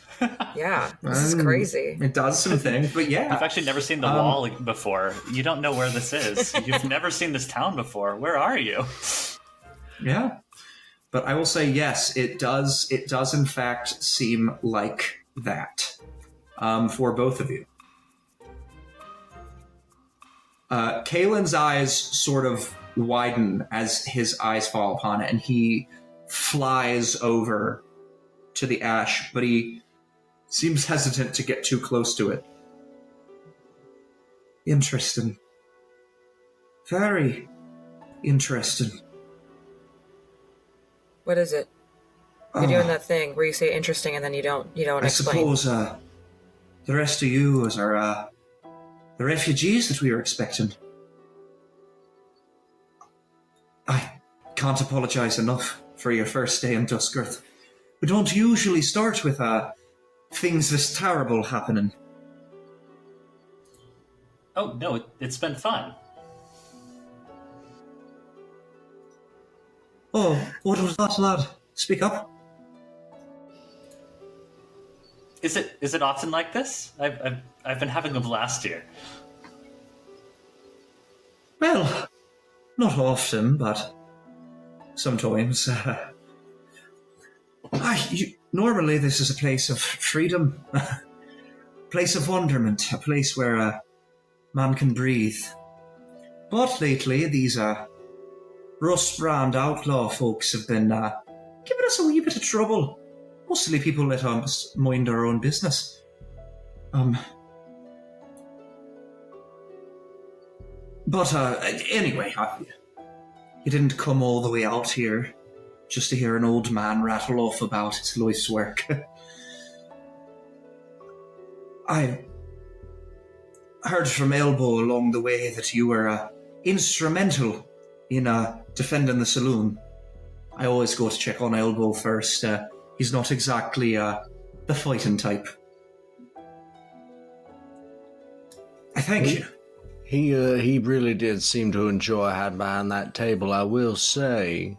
Yeah, this is crazy. It does some things, but yeah. I've actually never seen the wall before. You don't know where this is. You've never seen this town before. Where are you? Yeah. But I will say yes, it does in fact seem like that for both of you. Kalen's eyes sort of widen as his eyes fall upon it, and he flies over to the ash, but he seems hesitant to get too close to it. Interesting. Very interesting. What is it? You're doing that thing where you say interesting and then you don't I explain. suppose the rest of you are the refugees that we were expecting. I can't apologize enough for your first day in Duskearth. We don't usually start with things this terrible happening. Oh, no, it's been fun. Oh, what was that, lad? Speak up. Is it often like this? I've been having a blast here. Well, not often, but sometimes. Normally this is a place of freedom, a place of wonderment, a place where man can breathe. But lately, these rust-brand outlaw folks have been giving us a wee bit of trouble. Mostly people let us mind our own business. But anyway, you didn't come all the way out here just to hear an old man rattle off about his life's work. I heard from Elbow along the way that you were instrumental in defending the saloon. I always go to check on Elbow first. He's not exactly the fighting type. I thank you. He really did seem to enjoy hiding behind that table, I will say.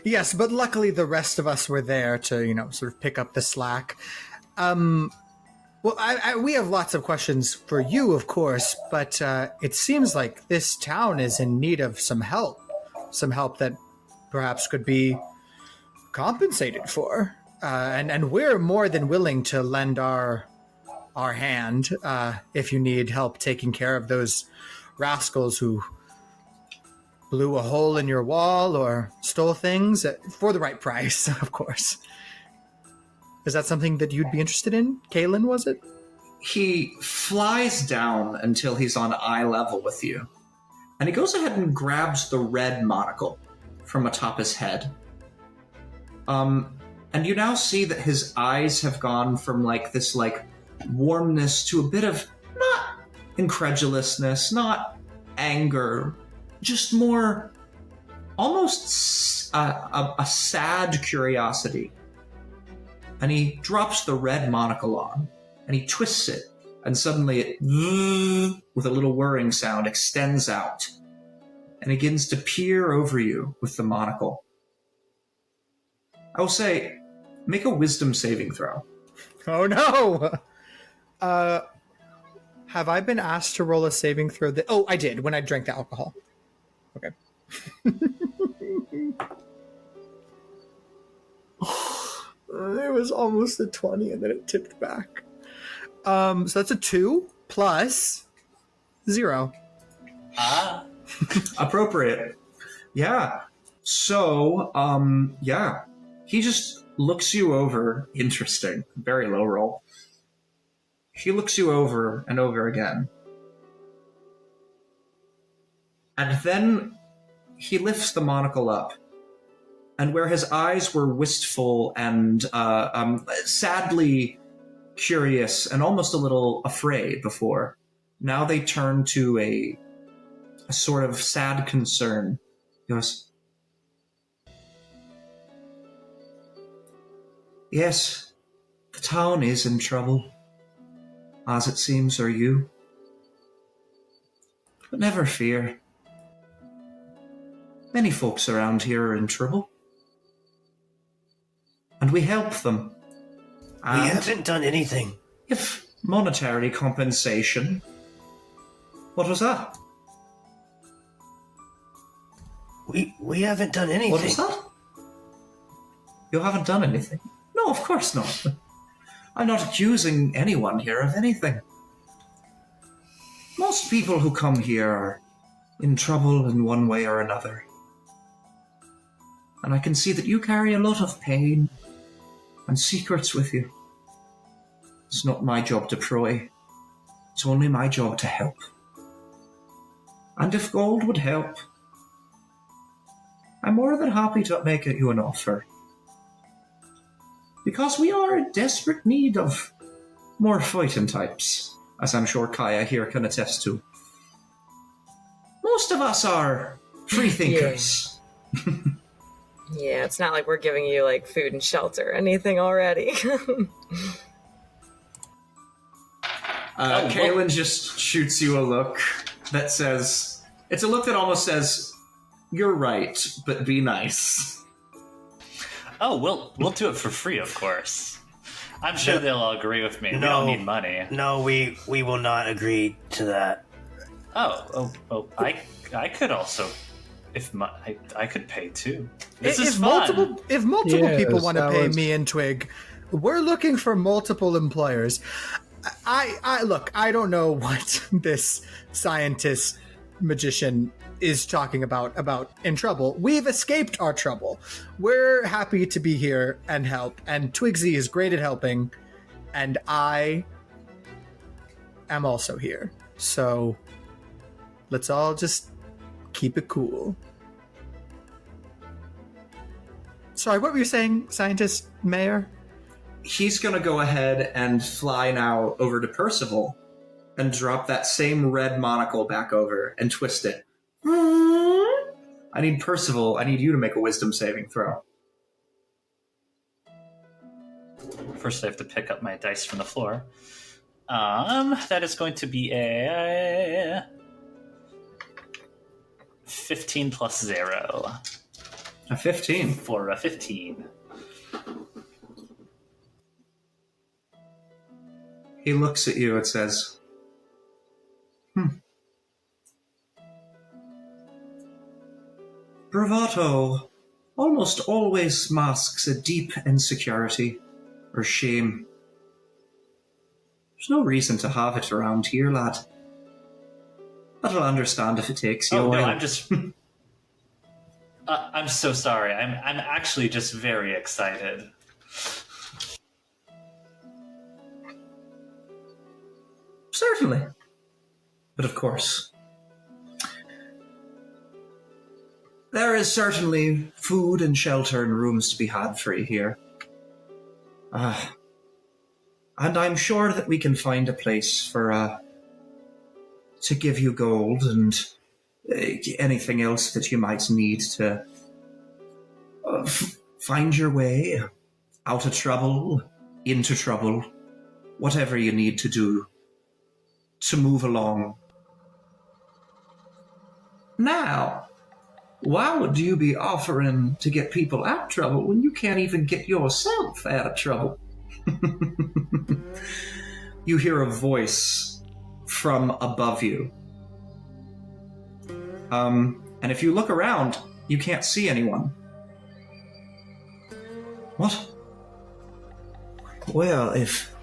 Yes, but luckily the rest of us were there to, sort of pick up the slack. Well, we have lots of questions for you, of course, but it seems like this town is in need of some help that perhaps could be compensated for. And we're more than willing to lend our hand if you need help taking care of those rascals who blew a hole in your wall or stole things for the right price, of course. Is that something that you'd be interested in? Kalen, was it? He flies down until he's on eye level with you. And he goes ahead and grabs the red monocle from atop his head. And you now see that his eyes have gone from this warmness to a bit of not incredulousness, not anger, just more almost a sad curiosity. And he drops the red monocle on, and he twists it, and suddenly it, with a little whirring sound, extends out, and begins to peer over you with the monocle. I will say, make a wisdom saving throw. Oh no! Have I been asked to roll a saving throw? Oh, I did, when I drank the alcohol. Okay. It was almost a 20 and then it tipped back. So that's a 2 plus 0. Ah. Appropriate. Yeah. So, yeah. He just looks you over. Interesting. Very low roll. He looks you over and over again. And then he lifts the monocle up. And where his eyes were wistful and sadly curious and almost a little afraid before, now they turn to a sort of sad concern. He goes, "Yes, the town is in trouble, as it seems are you. But never fear. Many folks around here are in trouble. And we help them. And we haven't done anything. If monetary compensation." What was that? We haven't done anything. What was that? You haven't done anything? No, of course not. I'm not accusing anyone here of anything. Most people who come here are in trouble in one way or another. And I can see that you carry a lot of pain and secrets with you. It's not my job to pry. It's only my job to help. And if gold would help, I'm more than happy to make you an offer. Because we are in desperate need of more fighting types, as I'm sure Kaia here can attest to. Most of us are free thinkers. Yeah, it's not like we're giving you, like, food and shelter or anything already. Kaelin just shoots you a look that says... It's a look that almost says, "You're right, but be nice." Oh, we'll do it for free, of course. I'm sure they'll all agree with me. We don't need money. No, we will not agree to that. Oh, I could also... I could pay too. This is If fun. multiple people want to that pay was- me and Twig, we're looking for multiple employers. I look, I don't know what this scientist magician is talking about in trouble. We've escaped our trouble. We're happy to be here and help, and Twigsy is great at helping, and I am also here. So let's all just keep it cool. Sorry, what were you saying, scientist mayor? He's going to go ahead and fly now over to Percival and drop that same red monocle back over and twist it. I need Percival, I need you to make a wisdom saving throw. First, I have to pick up my dice from the floor. That is going to be a 15 plus 0. A 15. For a 15. He looks at you and says, Bravado almost always masks a deep insecurity or shame. There's no reason to have it around here, lad. But I'll understand if it takes you a Oh, no, while. I'm just... I'm so sorry. I'm actually just very excited. Certainly. But of course, there is certainly food and shelter and rooms to be had for you here. And I'm sure that we can find a place for, to give you gold and anything else that you might need to find your way out of trouble, into trouble, whatever you need to do to move along. Now, why would you be offering to get people out of trouble when you can't even get yourself out of trouble? You hear a voice from above you. And if you look around, you can't see anyone. What? Well, if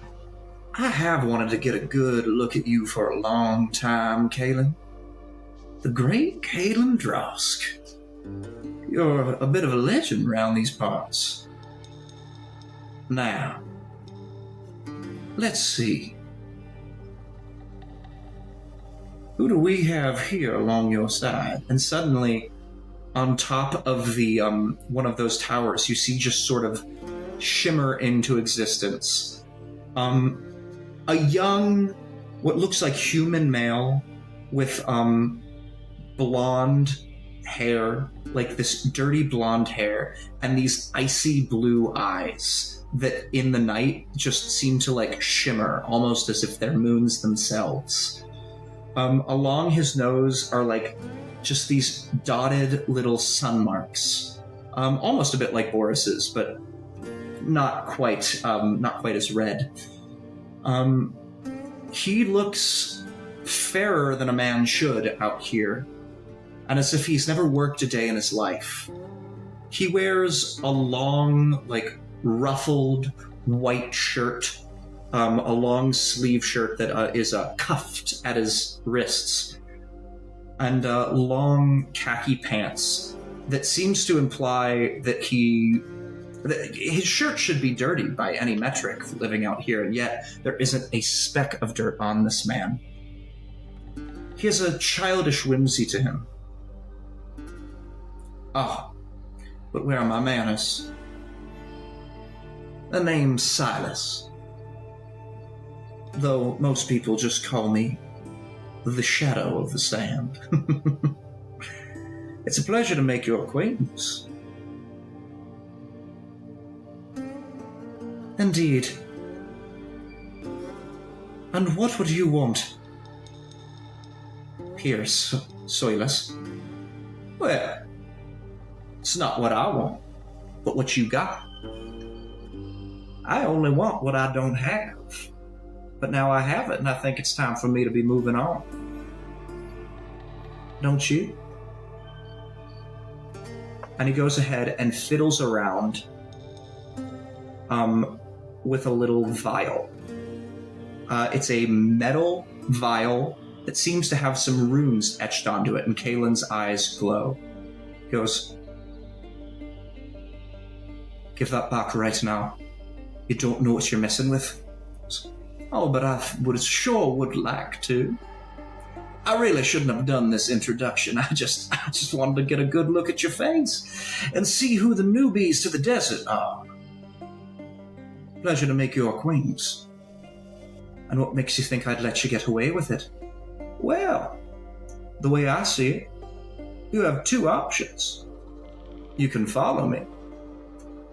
I have wanted to get a good look at you for a long time, Kaelin. The great Kaelin Drosk. You're a bit of a legend around these parts. Now, let's see. Who do we have here along your side? And suddenly, on top of the one of those towers, you see just sort of shimmer into existence. A young, what looks like human male with blonde hair, like this dirty blonde hair, and these icy blue eyes that in the night just seem to like shimmer, almost as if they're moons themselves. Along his nose are like just these dotted little sun marks, almost a bit like Boris's, but not quite as red. He looks fairer than a man should out here, and as if he's never worked a day in his life. He wears a long, like, ruffled white shirt, a long sleeve shirt that is cuffed at his wrists, and long khaki pants that seems to imply that his shirt should be dirty by any metric living out here, and yet there isn't a speck of dirt on this man. He has a childish whimsy to him. Oh, but where are my manners? The name's Silas, though most people just call me the Shadow of the Sand. It's a pleasure to make your acquaintance. Indeed. And what would you want here, Silas? Well, it's not what I want, but what you got. I only want what I don't have. But now I have it, and I think it's time for me to be moving on. Don't you? And he goes ahead and fiddles around with a little vial. It's a metal vial that seems to have some runes etched onto it, and Kaelin's eyes glow. He goes, "Give that back right now. You don't know what you're messing with." "Oh, but I would like to. I really shouldn't have done this introduction. I just wanted to get a good look at your face and see who the newbies to the desert are. Pleasure to make your acquaintance. And what makes you think I'd let you get away with it? Well, the way I see it, you have two options. You can follow me,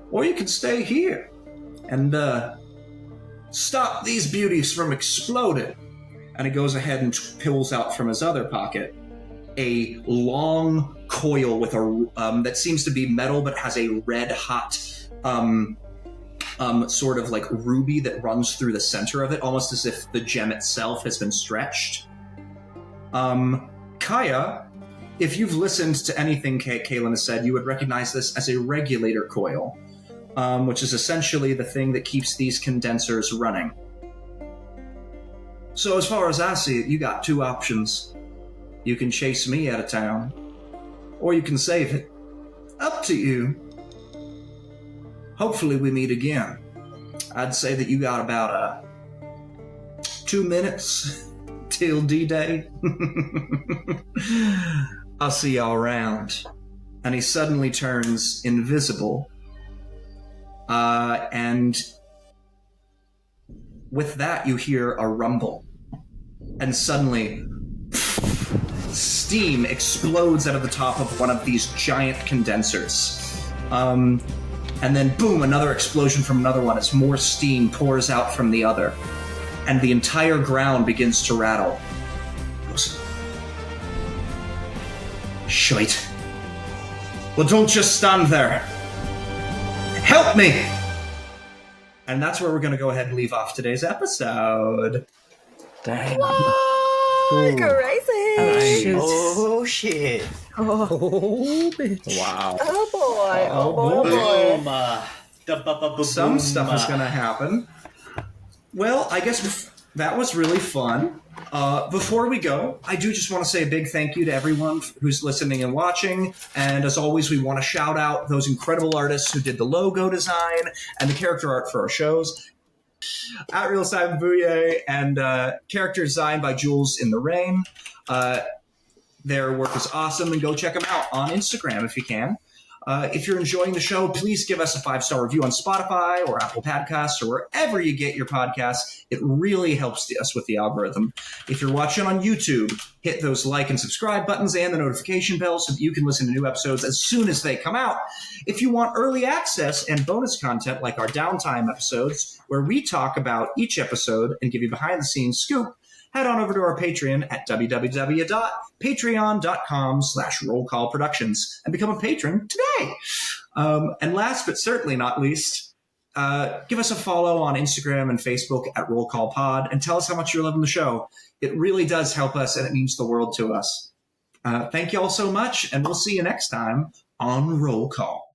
or you can stay here and stop these beauties from exploding." And he goes ahead and pulls out from his other pocket a long coil with that seems to be metal but has a red hot sort of like ruby that runs through the center of it, almost as if the gem itself has been stretched. Kaia, if you've listened to anything Kaelin has said, you would recognize this as a regulator coil, which is essentially the thing that keeps these condensers running. So as far as I see it, you got two options. You can chase me out of town, or you can save it. Up to you. Hopefully we meet again. I'd say that you got about 2 minutes till D-Day. I'll see y'all around. And he suddenly turns invisible. And with that, you hear a rumble. And suddenly, steam explodes out of the top of one of these giant condensers. And then, boom, another explosion from another one as more steam pours out from the other. And the entire ground begins to rattle. Shite. Well, don't just stand there. Help me! And that's where we're going to go ahead and leave off today's episode. Dang. What? Crazy. Oh, shit. Oh, bitch. Wow. Oh boy. Oh boy. Boom. Some stuff is going to happen. Well, I guess that was really fun. Before we go, I do just want to say a big thank you to everyone who's listening and watching. And as always, we want to shout out those incredible artists who did the logo design and the character art for our shows. At Real Simon Bouille and character design by Jules in the Rain. Their work is awesome, and go check them out on Instagram if you can. If you're enjoying the show, please give us a 5-star review on Spotify or Apple Podcasts or wherever you get your podcasts. It really helps us with the algorithm. If you're watching on YouTube, hit those like and subscribe buttons and the notification bell so that you can listen to new episodes as soon as they come out. If you want early access and bonus content like our downtime episodes, where we talk about each episode and give you behind-the-scenes scoop, head on over to our Patreon at www.patreon.com/rollcallproductions and become a patron today. And last but certainly not least, give us a follow on Instagram and Facebook at Roll Call Pod and tell us how much you're loving the show. It really does help us, and it means the world to us. Thank you all so much, and we'll see you next time on Roll Call.